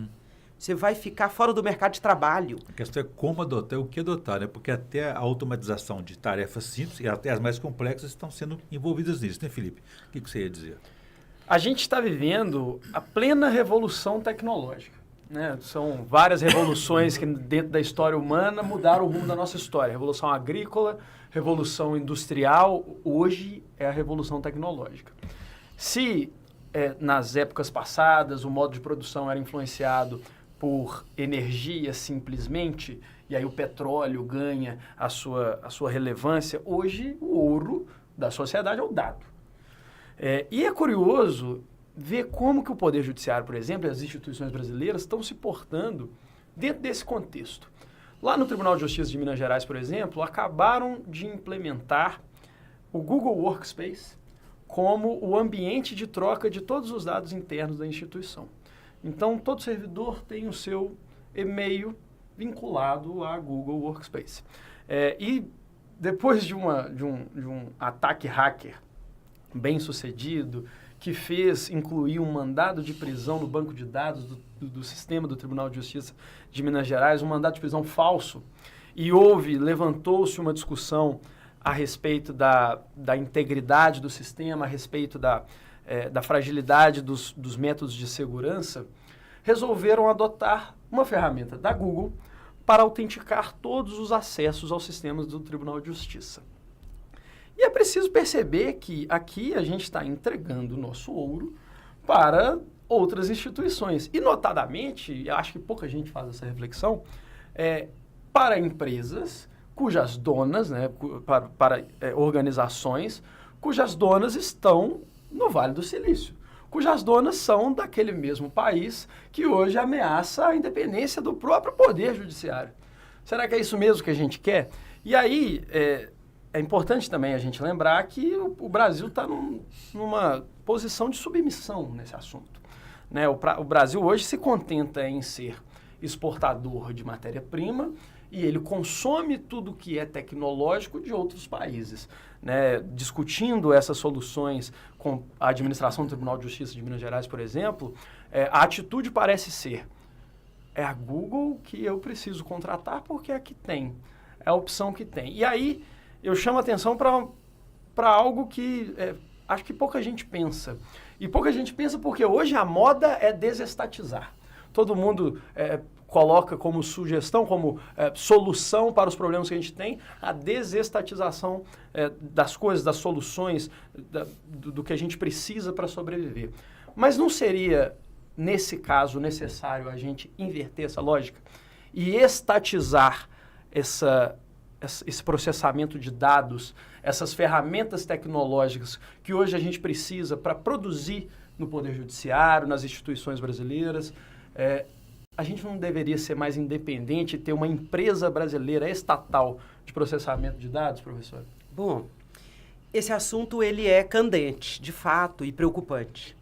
Você vai ficar fora do mercado de trabalho. A questão é como adotar e o que adotar, né? Porque até a automatização de tarefas simples e até as mais complexas estão sendo envolvidas nisso, né, Felipe? O que você ia dizer? A gente está vivendo a plena revolução tecnológica, né? São várias revoluções que dentro da história humana mudaram o rumo da nossa história. Revolução agrícola, revolução industrial, hoje é a revolução tecnológica. Se nas épocas passadas o modo de produção era influenciado por energia simplesmente, e aí o petróleo ganha a sua relevância, hoje o ouro da sociedade é o dado. E é curioso ver como que o Poder Judiciário, por exemplo, e as instituições brasileiras estão se portando dentro desse contexto. Lá no Tribunal de Justiça de Minas Gerais, por exemplo, acabaram de implementar o Google Workspace como o ambiente de troca de todos os dados internos da instituição. Então, todo servidor tem o seu e-mail vinculado a Google Workspace. E depois de um ataque hacker bem sucedido, que fez incluir um mandado de prisão no banco de dados do sistema do Tribunal de Justiça de Minas Gerais, um mandado de prisão falso, e levantou-se uma discussão a respeito da integridade do sistema, a respeito da fragilidade dos métodos de segurança, resolveram adotar uma ferramenta da Google para autenticar todos os acessos aos sistemas do Tribunal de Justiça. E é preciso perceber que aqui a gente está entregando o nosso ouro para outras instituições. E, notadamente, acho que pouca gente faz essa reflexão, para empresas cujas donas, né, para organizações cujas donas estão no Vale do Silício, cujas donas são daquele mesmo país que hoje ameaça a independência do próprio Poder Judiciário. Será que é isso mesmo que a gente quer? E aí, é importante também a gente lembrar que o Brasil está numa posição de submissão nesse assunto, né? O Brasil hoje se contenta em ser exportador de matéria-prima e ele consome tudo que é tecnológico de outros países, né? Discutindo essas soluções com a administração do Tribunal de Justiça de Minas Gerais, por exemplo, a atitude parece ser: é a Google que eu preciso contratar porque é a que tem, é a opção que tem. E aí eu chamo a atenção para algo que acho que pouca gente pensa. E pouca gente pensa porque hoje a moda é desestatizar. Todo mundo coloca como sugestão, como solução para os problemas que a gente tem, a desestatização das coisas, das soluções, do que a gente precisa para sobreviver. Mas não seria, nesse caso, necessário a gente inverter essa lógica e estatizar esse processamento de dados, essas ferramentas tecnológicas que hoje a gente precisa para produzir no Poder Judiciário, nas instituições brasileiras? A gente não deveria ser mais independente e ter uma empresa brasileira estatal de processamento de dados, professor? Bom, esse assunto ele é candente, de fato, e preocupante.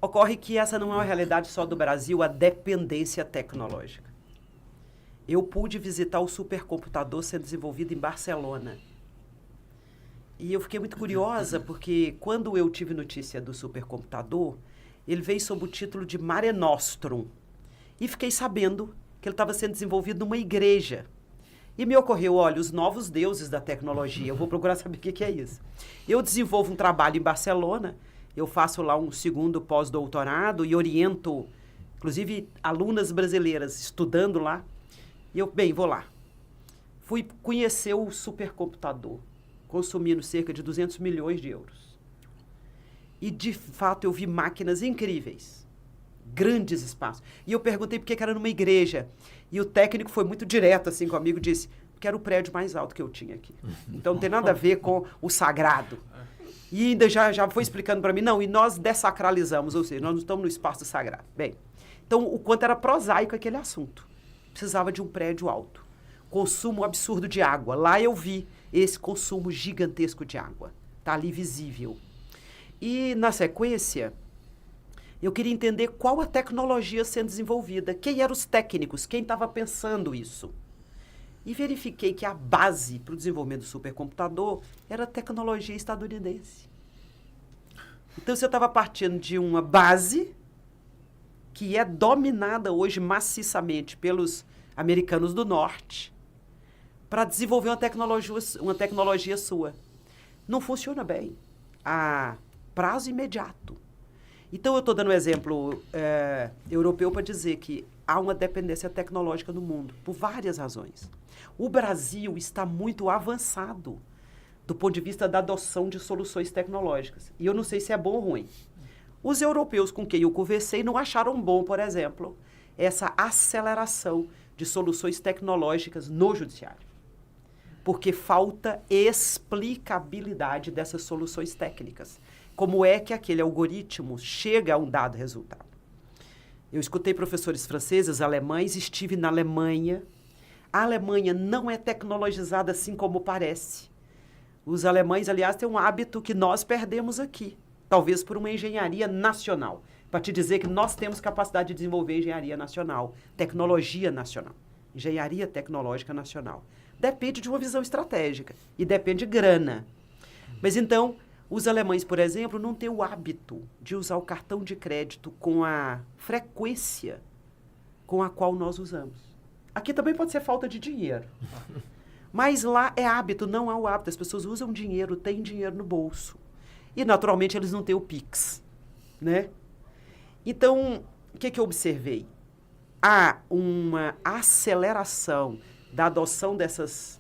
Ocorre que essa não é uma realidade só do Brasil, a dependência tecnológica. Eu pude visitar o supercomputador sendo desenvolvido em Barcelona. E eu fiquei muito curiosa, porque quando eu tive notícia do supercomputador, ele veio sob o título de Mare Nostrum. E fiquei sabendo que ele estava sendo desenvolvido numa igreja. E me ocorreu, olha, os novos deuses da tecnologia. Eu vou procurar saber o que é isso. Eu desenvolvo um trabalho em Barcelona, eu faço lá um segundo pós-doutorado e oriento, inclusive, alunas brasileiras estudando lá. E eu, vou lá. Fui conhecer o supercomputador, consumindo cerca de 200 milhões de euros. E, de fato, eu vi máquinas incríveis. Grandes espaços. E eu perguntei por que era numa igreja. E o técnico foi muito direto assim comigo, disse, porque era o prédio mais alto que eu tinha aqui. Então não tem nada a ver com o sagrado. E ainda já foi explicando para mim, não, e nós dessacralizamos, ou seja, nós não estamos no espaço sagrado. Bem, então o quanto era prosaico aquele assunto. Precisava de um prédio alto. Consumo absurdo de água. Lá eu vi esse consumo gigantesco de água. Está ali visível. E, na sequência, eu queria entender qual a tecnologia sendo desenvolvida, quem eram os técnicos, quem estava pensando isso. E verifiquei que a base para o desenvolvimento do supercomputador era a tecnologia estadunidense. Então, você estava partindo de uma base que é dominada hoje maciçamente pelos americanos do norte para desenvolver uma tecnologia sua. Não funciona bem. A prazo imediato. Então, eu estou dando um exemplo europeu para dizer que há uma dependência tecnológica no mundo, por várias razões. O Brasil está muito avançado do ponto de vista da adoção de soluções tecnológicas. E eu não sei se é bom ou ruim. Os europeus com quem eu conversei não acharam bom, por exemplo, essa aceleração de soluções tecnológicas no judiciário. Porque falta explicabilidade dessas soluções técnicas. Como é que aquele algoritmo chega a um dado resultado? Eu escutei professores franceses, alemães, estive na Alemanha. A Alemanha não é tecnologizada assim como parece. Os alemães, aliás, têm um hábito que nós perdemos aqui, talvez por uma engenharia nacional, para te dizer que nós temos capacidade de desenvolver engenharia nacional, tecnologia nacional, engenharia tecnológica nacional. Depende de uma visão estratégica e depende de grana. Mas então, os alemães, por exemplo, não têm o hábito de usar o cartão de crédito com a frequência com a qual nós usamos. Aqui também pode ser falta de dinheiro. Mas lá é hábito, não há o hábito. As pessoas usam dinheiro, têm dinheiro no bolso. E, naturalmente, eles não têm o Pix, né? Então, o que eu observei? Há uma aceleração da adoção desses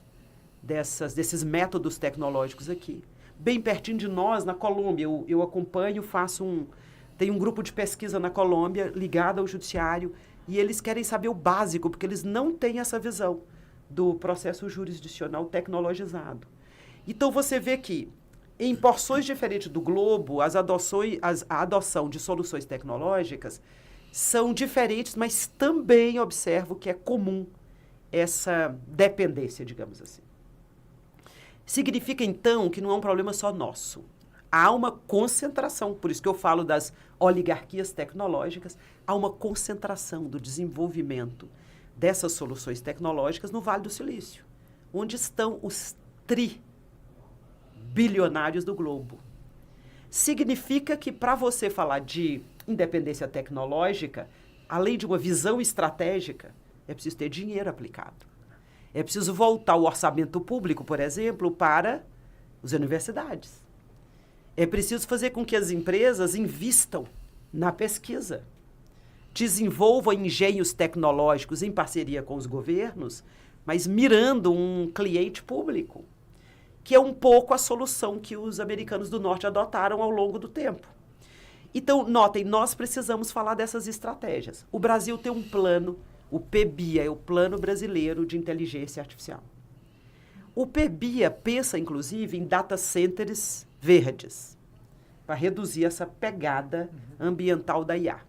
métodos tecnológicos aqui. Bem pertinho de nós, na Colômbia, eu acompanho, tem um grupo de pesquisa na Colômbia ligado ao judiciário e eles querem saber o básico, porque eles não têm essa visão do processo jurisdicional tecnologizado. Então, você vê que, em porções diferentes do globo, a adoção de soluções tecnológicas são diferentes, mas também observo que é comum essa dependência, digamos assim. Significa, então, que não é um problema só nosso. Há uma concentração, por isso que eu falo das oligarquias tecnológicas, há uma concentração do desenvolvimento dessas soluções tecnológicas no Vale do Silício, onde estão os bilionários do globo. Significa que, para você falar de independência tecnológica, além de uma visão estratégica, é preciso ter dinheiro aplicado. É preciso voltar o orçamento público, por exemplo, para as universidades. É preciso fazer com que as empresas invistam na pesquisa, desenvolvam engenhos tecnológicos em parceria com os governos, mas mirando um cliente público, que é um pouco a solução que os americanos do Norte adotaram ao longo do tempo. Então, notem, nós precisamos falar dessas estratégias. O Brasil tem um plano, o PBIA, é o Plano Brasileiro de Inteligência Artificial. O PBIA pensa, inclusive, em data centers verdes, para reduzir essa pegada ambiental da IA.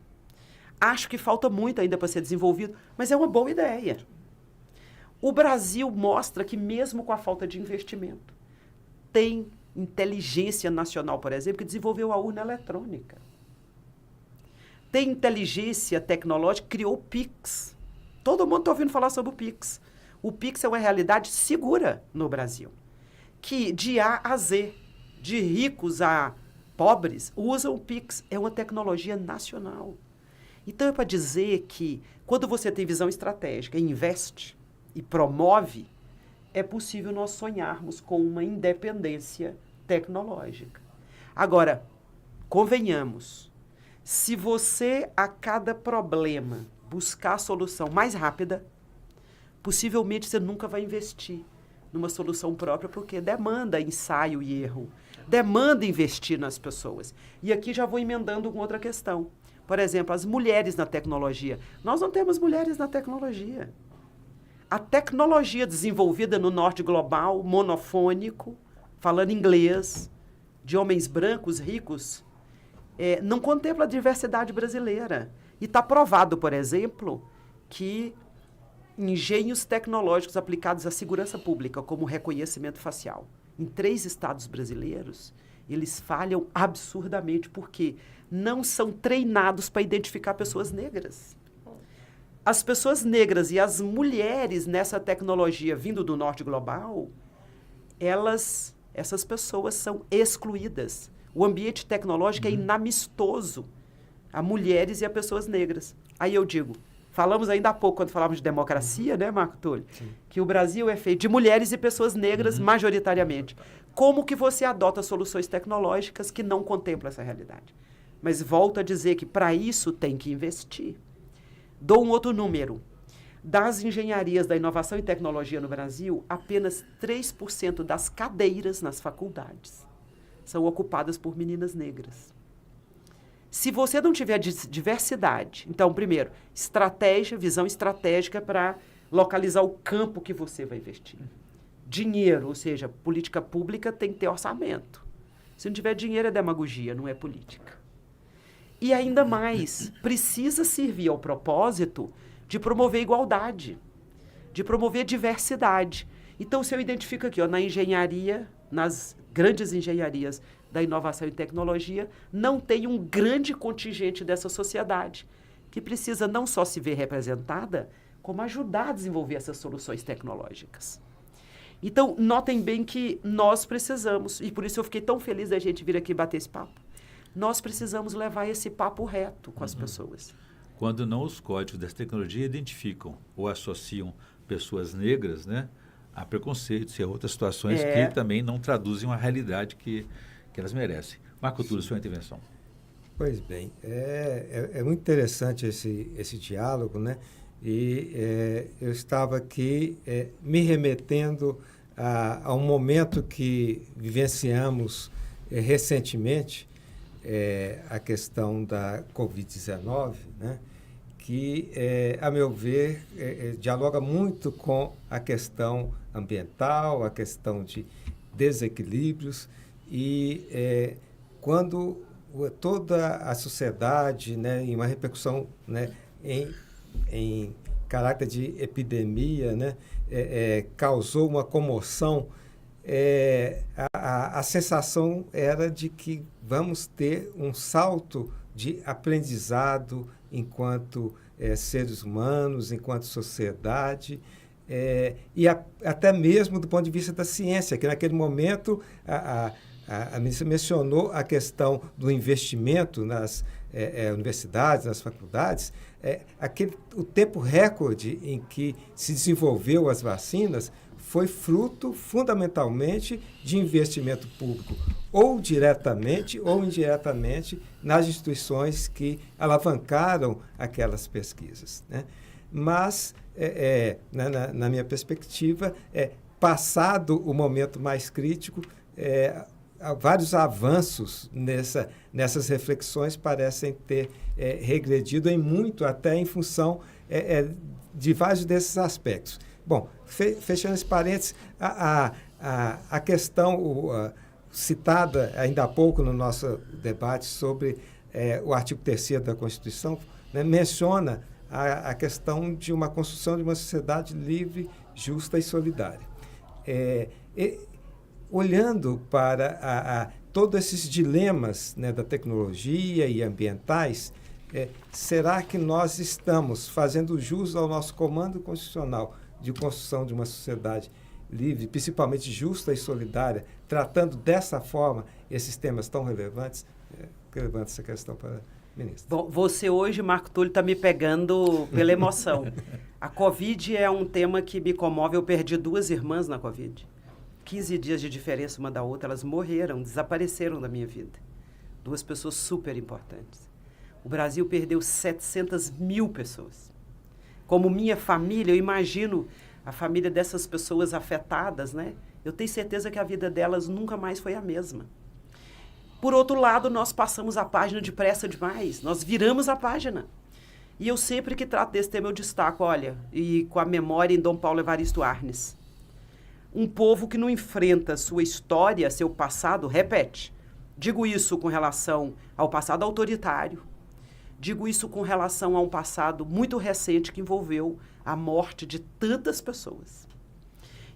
Acho que falta muito ainda para ser desenvolvido, mas é uma boa ideia. O Brasil mostra que, mesmo com a falta de investimento, tem inteligência nacional, por exemplo, que desenvolveu a urna eletrônica. Tem inteligência tecnológica, criou o Pix. Todo mundo está ouvindo falar sobre o Pix. O Pix é uma realidade segura no Brasil, que de A a Z, de ricos a pobres, usam o Pix. É uma tecnologia nacional. Então, é para dizer que, quando você tem visão estratégica, investe e promove, é possível nós sonharmos com uma independência tecnológica. Agora, convenhamos, se você, a cada problema, buscar a solução mais rápida, possivelmente você nunca vai investir numa solução própria, porque demanda ensaio e erro, demanda investir nas pessoas. E aqui já vou emendando com outra questão. Por exemplo, as mulheres na tecnologia. Nós não temos mulheres na tecnologia. A tecnologia desenvolvida no norte global, monofônico, falando inglês, de homens brancos, ricos, não contempla a diversidade brasileira. E está provado, por exemplo, que engenhos tecnológicos aplicados à segurança pública, como o reconhecimento facial, em 3 estados brasileiros, eles falham absurdamente, porque não são treinados para identificar pessoas negras. As pessoas negras e as mulheres nessa tecnologia vindo do norte global, essas pessoas são excluídas. O ambiente tecnológico é inamistoso a mulheres e a pessoas negras. Aí eu digo, falamos ainda há pouco, quando falávamos de democracia, né, Marco Túlio? Sim. Que o Brasil é feito de mulheres e pessoas negras, majoritariamente. Como que você adota soluções tecnológicas que não contemplam essa realidade? Mas volto a dizer que para isso tem que investir. Dou um outro número. Das engenharias da inovação e tecnologia no Brasil, apenas 3% das cadeiras nas faculdades são ocupadas por meninas negras. Se você não tiver diversidade, então, primeiro, visão estratégica para localizar o campo que você vai investir. Dinheiro, ou seja, política pública tem que ter orçamento. Se não tiver dinheiro, é demagogia, não é política. E ainda mais, precisa servir ao propósito de promover igualdade, de promover diversidade. Então, se eu identifico aqui, na engenharia, nas grandes engenharias da inovação e tecnologia, não tem um grande contingente dessa sociedade que precisa não só se ver representada, como ajudar a desenvolver essas soluções tecnológicas. Então, notem bem que nós precisamos, e por isso eu fiquei tão feliz da gente vir aqui bater esse papo, nós precisamos levar esse papo reto com as pessoas. Quando não os códigos dessa tecnologia identificam ou associam pessoas negras, né, a preconceitos e a outras situações que também não traduzem uma realidade que elas merecem. Marco Túlio, sua intervenção. Pois bem, é muito interessante esse diálogo, né? E eu estava aqui me remetendo a um momento que vivenciamos recentemente, a questão da Covid-19, né? Que, a meu ver, dialoga muito com a questão ambiental, a questão de desequilíbrios, e quando toda a sociedade, né, em uma repercussão, né, em caráter de epidemia, né, causou uma comoção, a sensação era de que vamos ter um salto de aprendizado enquanto seres humanos, enquanto sociedade, e até mesmo do ponto de vista da ciência, que naquele momento a ministra mencionou a questão do investimento nas universidades, nas faculdades. O tempo recorde em que se desenvolveu as vacinas foi fruto, fundamentalmente, de investimento público, ou diretamente ou indiretamente, nas instituições que aquelas pesquisas, né? Mas, na minha perspectiva, passado o momento mais crítico, vários avanços nessas reflexões parecem ter regredido em muito, até em função de vários desses aspectos. Bom, fechando esse parênteses, a questão citada ainda há pouco no nosso debate sobre o artigo 3º da Constituição, né, menciona a questão de uma construção de uma sociedade livre, justa e solidária. Olhando para todos esses dilemas, né, da tecnologia e ambientais, será que nós estamos fazendo jus ao nosso comando constitucional de construção de uma sociedade livre, principalmente justa e solidária, tratando dessa forma esses temas tão relevantes? Eu levanto essa questão para a ministra. Bom, você hoje, Marco Túlio, está me pegando pela emoção. A Covid é um tema que me comove. Eu perdi 2 irmãs na Covid. 15 dias de diferença uma da outra, elas morreram, desapareceram da minha vida. 2 pessoas super importantes. O Brasil perdeu 700 mil pessoas. Como minha família, eu imagino a família dessas pessoas afetadas, né? Eu tenho certeza que a vida delas nunca mais foi a mesma. Por outro lado, nós passamos a página depressa demais, nós viramos a página. E eu sempre que trato desse tema eu destaco, olha, e com a memória em Dom Paulo Evaristo Arnes, um povo que não enfrenta sua história, seu passado, repete. Digo isso com relação ao passado autoritário, digo isso com relação a um passado muito recente que envolveu a morte de tantas pessoas.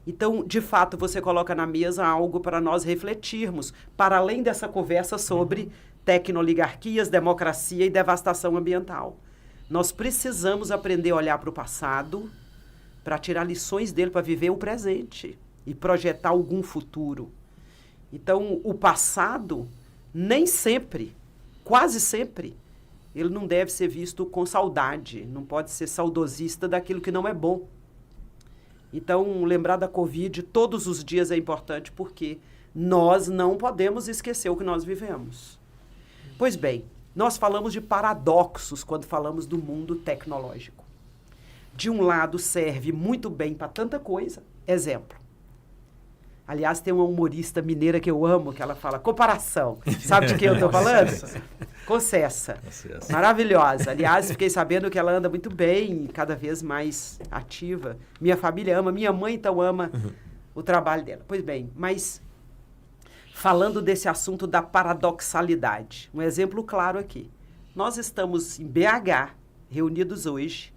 Então, de fato, você coloca na mesa algo para nós refletirmos, para além dessa conversa sobre tecnooligarquias, democracia e devastação ambiental. Nós precisamos aprender a olhar para o passado, para tirar lições dele, para viver o presente e projetar algum futuro. Então, o passado, nem sempre, quase sempre, ele não deve ser visto com saudade, não pode ser saudosista daquilo que não é bom. Então, lembrar da Covid todos os dias é importante porque nós não podemos esquecer o que nós vivemos. Pois bem, nós falamos de paradoxos quando falamos do mundo tecnológico. De um lado, serve muito bem para tanta coisa. Exemplo. Aliás, tem uma humorista mineira que eu amo, que ela fala comparação. Sabe de quem eu estou falando? Concessa. Maravilhosa. Aliás, fiquei sabendo que ela anda muito bem, cada vez mais ativa. Minha família ama, minha mãe então ama o trabalho dela. Pois bem, mas falando desse assunto da paradoxalidade, um exemplo claro aqui. Nós estamos em BH, reunidos hoje,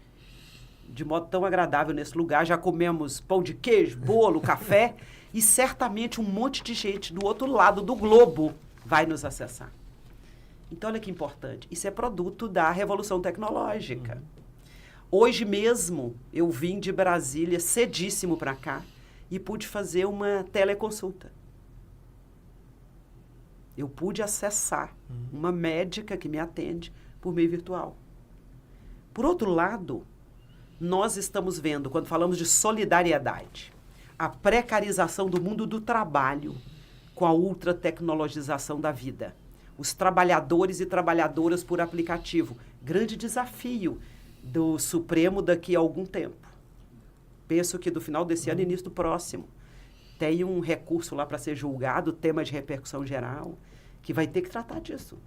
de modo tão agradável nesse lugar, já comemos pão de queijo, bolo, café, e certamente um monte de gente do outro lado do globo vai nos acessar. Então, olha que importante. Isso é produto da revolução tecnológica. Hoje mesmo, eu vim de Brasília cedíssimo para cá e pude fazer uma teleconsulta. Eu pude acessar uma médica que me atende por meio virtual. Por outro lado, nós estamos vendo, quando falamos de solidariedade, a precarização do mundo do trabalho com a ultratecnologização da vida. Os trabalhadores e trabalhadoras por aplicativo. Grande desafio do Supremo daqui a algum tempo. Penso que do final desse ano e início do próximo. Tem um recurso lá para ser julgado, tema de repercussão geral, que vai ter que tratar disso.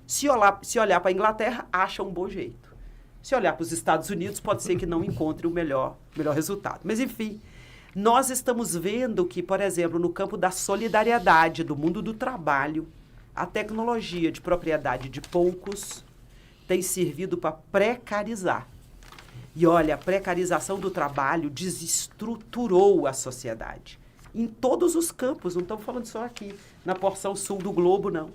Se olhar para a Inglaterra, acha um bom jeito. Se olhar para os Estados Unidos, pode ser que não encontre o melhor resultado. Mas, enfim, nós estamos vendo que, por exemplo, no campo da solidariedade, do mundo do trabalho, a tecnologia de propriedade de poucos tem servido para precarizar. E olha, a precarização do trabalho desestruturou a sociedade. Em todos os campos, não estamos falando só aqui, na porção sul do globo, não.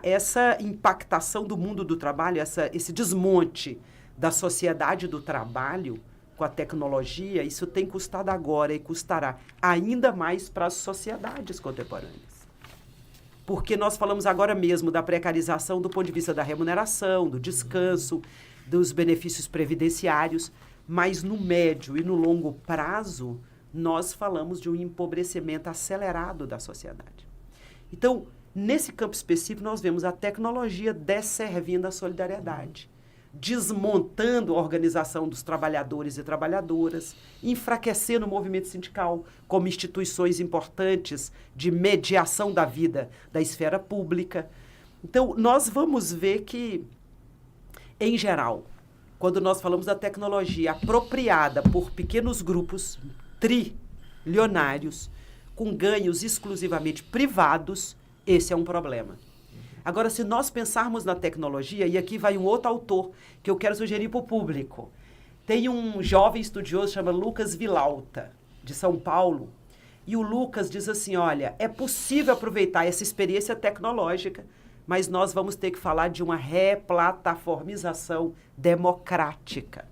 Essa impactação do mundo do trabalho, esse desmonte da sociedade do trabalho com a tecnologia, isso tem custado agora e custará ainda mais para as sociedades contemporâneas. Porque nós falamos agora mesmo da precarização do ponto de vista da remuneração, do descanso, dos benefícios previdenciários, mas no médio e no longo prazo, nós falamos de um empobrecimento acelerado da sociedade. Então, nesse campo específico, nós vemos a tecnologia desservindo a solidariedade, desmontando a organização dos trabalhadores e trabalhadoras, enfraquecendo o movimento sindical como instituições importantes de mediação da vida da esfera pública. Então, nós vamos ver que, em geral, quando nós falamos da tecnologia apropriada por pequenos grupos trilionários, com ganhos exclusivamente privados, esse é um problema. Agora, se nós pensarmos na tecnologia, e aqui vai um outro autor que eu quero sugerir para o público. Tem um jovem estudioso chamado Lucas Vilauta, de São Paulo, e o Lucas diz assim, olha, é possível aproveitar essa experiência tecnológica, mas nós vamos ter que falar de uma replataformização democrática.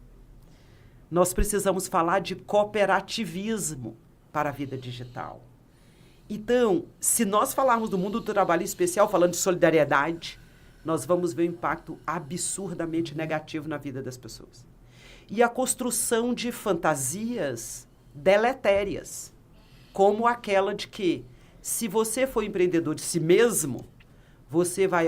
Nós precisamos falar de cooperativismo para a vida digital. Então, se nós falarmos do mundo do trabalho em especial, falando de solidariedade, nós vamos ver um impacto absurdamente negativo na vida das pessoas. E a construção de fantasias deletérias, como aquela de que, se você for empreendedor de si mesmo, você vai,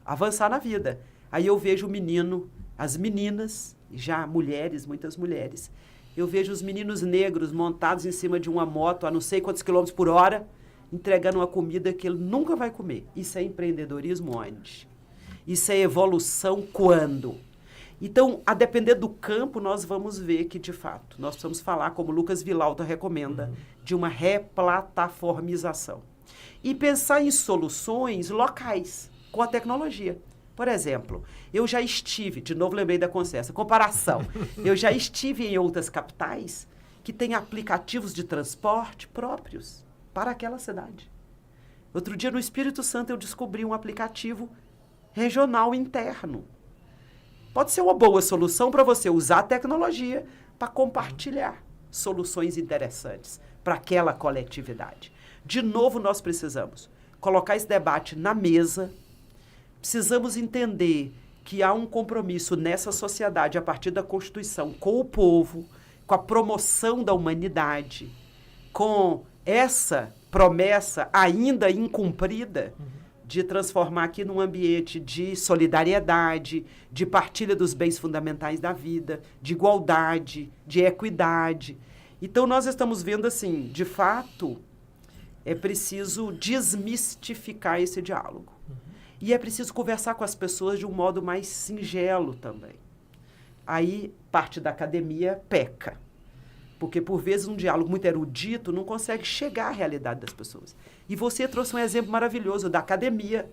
avançar na vida. Aí eu vejo o menino, as meninas, já mulheres, muitas mulheres, eu vejo os meninos negros montados em cima de uma moto a não sei quantos quilômetros por hora, entregando uma comida que ele nunca vai comer. Isso é empreendedorismo onde? Isso é evolução quando? Então, a depender do campo, nós vamos ver que, de fato, nós precisamos falar, como Lucas Vilauta recomenda, de uma replataformização. E pensar em soluções locais, com a tecnologia. Por exemplo, eu já estive, de novo lembrei da Concessa, comparação, eu já estive em outras capitais que têm aplicativos de transporte próprios para aquela cidade. Outro dia, no Espírito Santo, eu descobri um aplicativo regional interno. Pode ser uma boa solução para você usar a tecnologia para compartilhar soluções interessantes para aquela coletividade. De novo, nós precisamos colocar esse debate na mesa, precisamos entender que há um compromisso nessa sociedade, a partir da Constituição, com o povo, com a promoção da humanidade, com essa promessa ainda incumprida, de transformar aqui num ambiente de solidariedade, de partilha dos bens fundamentais da vida, de igualdade, de equidade. Então, nós estamos vendo assim, de fato, é preciso desmistificar esse diálogo. E é preciso conversar com as pessoas de um modo mais singelo também. Aí, parte da academia peca. Porque, por vezes, um diálogo muito erudito não consegue chegar à realidade das pessoas. E você trouxe um exemplo maravilhoso da academia,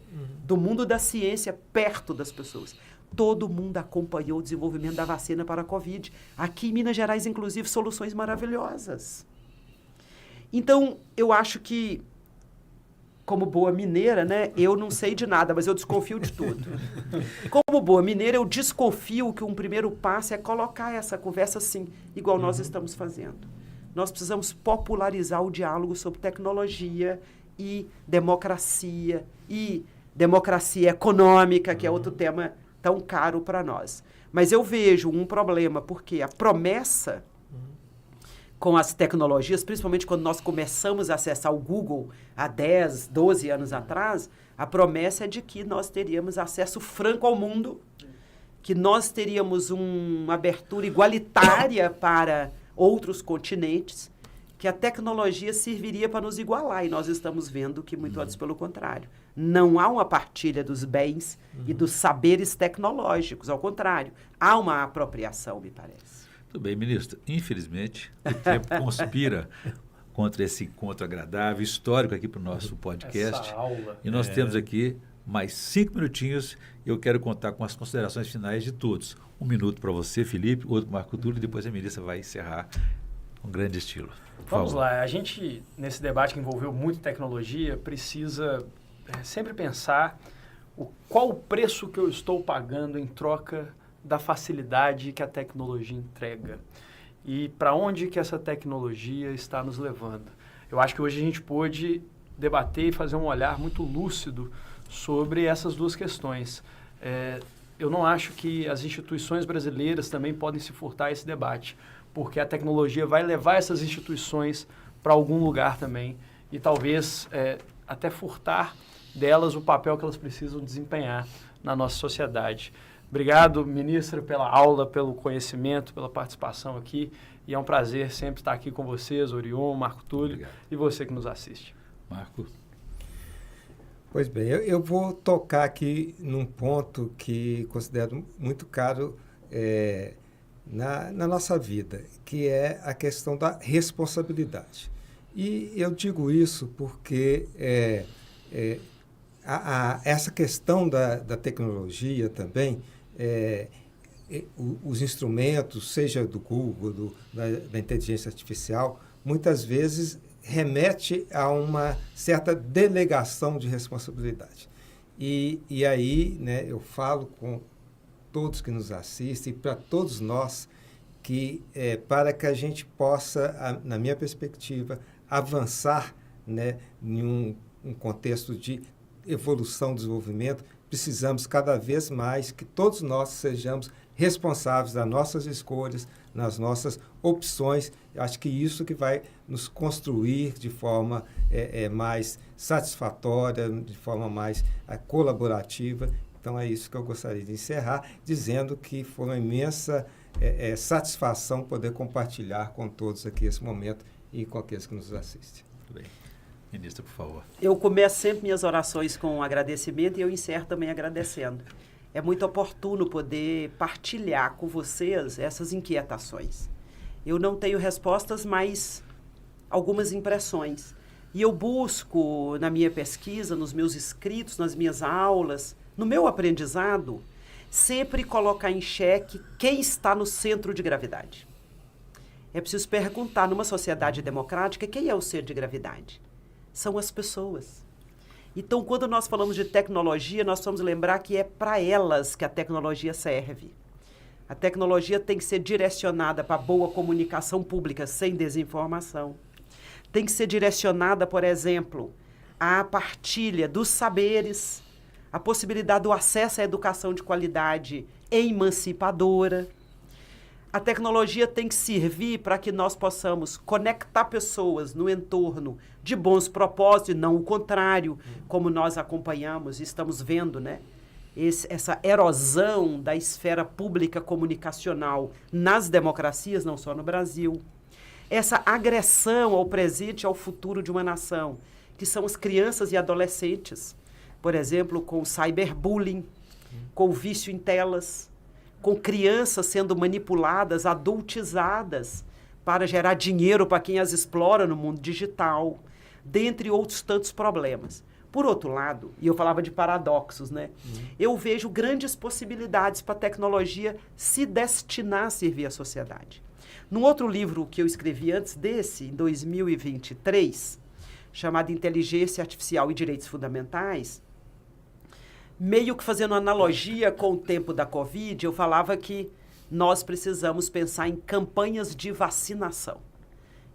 do mundo da ciência, perto das pessoas. Todo mundo acompanhou o desenvolvimento da vacina para a Covid. Aqui em Minas Gerais, inclusive, soluções maravilhosas. Então, eu acho que, como boa mineira, né, eu não sei de nada, mas eu desconfio de tudo. Como boa mineira, eu desconfio que um primeiro passo é colocar essa conversa assim, igual nós estamos fazendo. Nós precisamos popularizar o diálogo sobre tecnologia e democracia econômica, que é outro tema tão caro para nós. Mas eu vejo um problema, porque a promessa com as tecnologias, principalmente quando nós começamos a acessar o Google há 10, 12 anos atrás, a promessa é de que nós teríamos acesso franco ao mundo, que nós teríamos uma abertura igualitária para outros continentes, que a tecnologia serviria para nos igualar, e nós estamos vendo que, muito antes, pelo contrário. Não há uma partilha dos bens e dos saberes tecnológicos, ao contrário, há uma apropriação, me parece. Tudo bem, ministro. Infelizmente, o tempo conspira contra esse encontro agradável, histórico aqui para o nosso podcast. Essa aula. E nós temos aqui mais 5 minutinhos e eu quero contar com as considerações finais de todos. 1 minuto para você, Felipe, outro para o Marco Túlio, e depois a ministra vai encerrar com grande estilo. Vamos lá. A gente, nesse debate que envolveu muito tecnologia, precisa sempre pensar qual o preço que eu estou pagando em troca da facilidade que a tecnologia entrega e para onde que essa tecnologia está nos levando. Eu acho que hoje a gente pôde debater e fazer um olhar muito lúcido sobre essas duas questões. Eu não acho que as instituições brasileiras também podem se furtar a esse debate, porque a tecnologia vai levar essas instituições para algum lugar também e talvez até furtar delas o papel que elas precisam desempenhar na nossa sociedade. Obrigado, ministra, pela aula, pelo conhecimento, pela participação aqui. E é um prazer sempre estar aqui com vocês, Orion, Marco Túlio. Obrigado. E você que nos assiste. Marco. Pois bem, eu vou tocar aqui num ponto que considero muito caro na nossa vida, que é a questão da responsabilidade. E eu digo isso porque essa questão da tecnologia também, os instrumentos, seja do Google, da inteligência artificial, muitas vezes remete a uma certa delegação de responsabilidade. E aí, né, eu falo com todos que nos assistem, para todos nós, que para que a gente possa, na minha perspectiva, avançar, né, em um contexto de evolução, desenvolvimento, precisamos cada vez mais que todos nós sejamos responsáveis das nossas escolhas, nas nossas opções. Eu acho que isso que vai nos construir de forma mais satisfatória, de forma mais colaborativa. Então, é isso que eu gostaria de encerrar, dizendo que foi uma imensa satisfação poder compartilhar com todos aqui esse momento e com aqueles que nos assistem. Muito bem. Ministra, por favor. Eu começo sempre minhas orações com agradecimento e eu encerro também agradecendo. É muito oportuno poder partilhar com vocês essas inquietações. Eu não tenho respostas, mas algumas impressões. E eu busco, na minha pesquisa, nos meus escritos, nas minhas aulas, no meu aprendizado, sempre colocar em xeque quem está no centro de gravidade. É preciso perguntar, numa sociedade democrática, quem é o centro de gravidade? São as pessoas. Então, quando nós falamos de tecnologia, nós vamos lembrar que é para elas que a tecnologia serve. A tecnologia tem que ser direcionada para boa comunicação pública, sem desinformação. Tem que ser direcionada, por exemplo, à partilha dos saberes, a possibilidade do acesso à educação de qualidade emancipadora. A tecnologia tem que servir para que nós possamos conectar pessoas no entorno de bons propósitos, e não o contrário, como nós acompanhamos e estamos vendo, né? Essa erosão da esfera pública comunicacional nas democracias, não só no Brasil. Essa agressão ao presente e ao futuro de uma nação, que são as crianças e adolescentes, por exemplo, com o cyberbullying, com o vício em telas, com crianças sendo manipuladas, adultizadas, para gerar dinheiro para quem as explora no mundo digital, dentre outros tantos problemas. Por outro lado, e eu falava de paradoxos, né? Eu vejo grandes possibilidades para a tecnologia se destinar a servir a sociedade. Num outro livro que eu escrevi antes desse, em 2023, chamado Inteligência Artificial e Direitos Fundamentais, meio que fazendo analogia com o tempo da Covid, eu falava que nós precisamos pensar em campanhas de vacinação.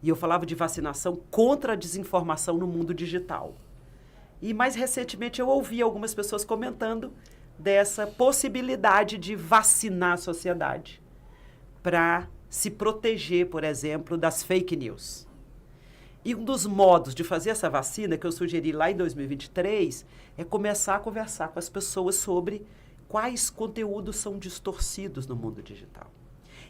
E eu falava de vacinação contra a desinformação no mundo digital. E mais recentemente eu ouvi algumas pessoas comentando dessa possibilidade de vacinar a sociedade para se proteger, por exemplo, das fake news. E um dos modos de fazer essa vacina, que eu sugeri lá em 2023, é começar a conversar com as pessoas sobre quais conteúdos são distorcidos no mundo digital.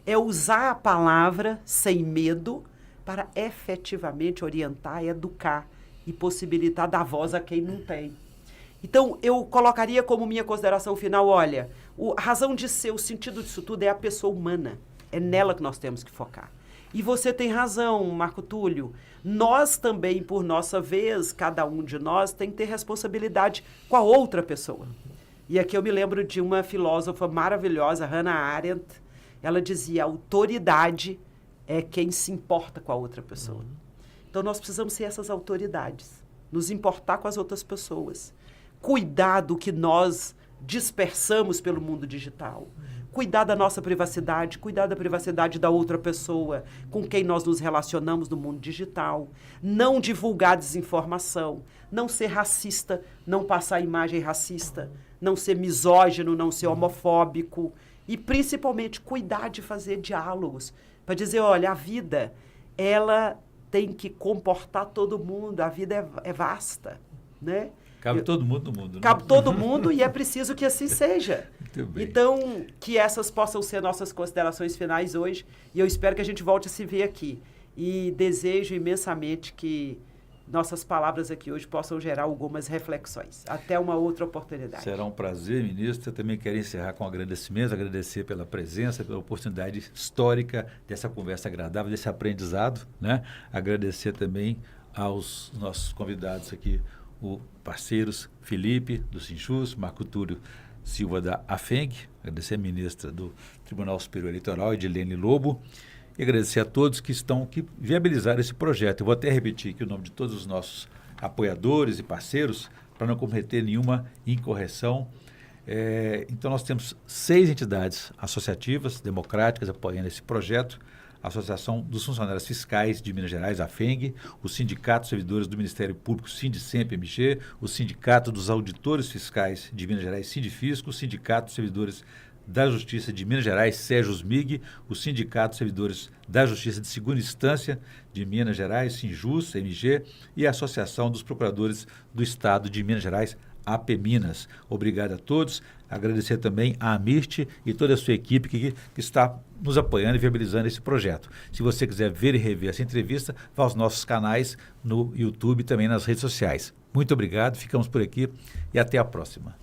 É usar a palavra sem medo para efetivamente orientar, educar e possibilitar dar voz a quem não tem. Então, eu colocaria como minha consideração final, olha, a razão de ser, o sentido disso tudo é a pessoa humana. É nela que nós temos que focar. E você tem razão, Marco Túlio. Nós também, por nossa vez, cada um de nós tem que ter responsabilidade com a outra pessoa. E aqui eu me lembro de uma filósofa maravilhosa, Hannah Arendt. Ela dizia, a autoridade é quem se importa com a outra pessoa. Então, nós precisamos ser essas autoridades, nos importar com as outras pessoas, cuidar do que nós dispersamos pelo mundo digital, cuidar da nossa privacidade, cuidar da privacidade da outra pessoa com quem nós nos relacionamos no mundo digital, não divulgar desinformação, não ser racista, não passar imagem racista, não ser misógino, não ser homofóbico e, principalmente, cuidar de fazer diálogos para dizer, olha, a vida, ela tem que comportar todo mundo, a vida é vasta, né? Cabe todo mundo no mundo. Cabe todo mundo e é preciso que assim seja. Muito bem. Então, que essas possam ser nossas considerações finais hoje e eu espero que a gente volte a se ver aqui. E desejo imensamente que nossas palavras aqui hoje possam gerar algumas reflexões. Até uma outra oportunidade. Será um prazer, ministro. Eu também quero encerrar com agradecimento, agradecer pela presença, pela oportunidade histórica dessa conversa agradável, desse aprendizado, né? Agradecer também aos nossos convidados aqui, os parceiros Felipe, do Sinchus, Marco Túlio Silva, da AFENG, agradecer a ministra do Tribunal Superior Eleitoral, Edilene Lobo, e agradecer a todos que viabilizaram esse projeto. Eu vou até repetir aqui o nome de todos os nossos apoiadores e parceiros, para não cometer nenhuma incorreção. Então, nós temos 6 entidades associativas, democráticas, apoiando esse projeto. A Associação dos Funcionários Fiscais de Minas Gerais, a AFENG, o Sindicato dos Servidores do Ministério Público, Sindicemp-MG, o Sindicato dos Auditores Fiscais de Minas Gerais, Sindifisco, o Sindicato dos Servidores da Justiça de Minas Gerais, SEJUSMIG, o Sindicato dos Servidores da Justiça de Segunda Instância de Minas Gerais, SINJUS, MG, e a Associação dos Procuradores do Estado de Minas Gerais, APMinas. Obrigado a todos. Agradecer também a Amirte e toda a sua equipe que está nos apoiando e viabilizando esse projeto. Se você quiser ver e rever essa entrevista, vá aos nossos canais no YouTube e também nas redes sociais. Muito obrigado, ficamos por aqui e até a próxima.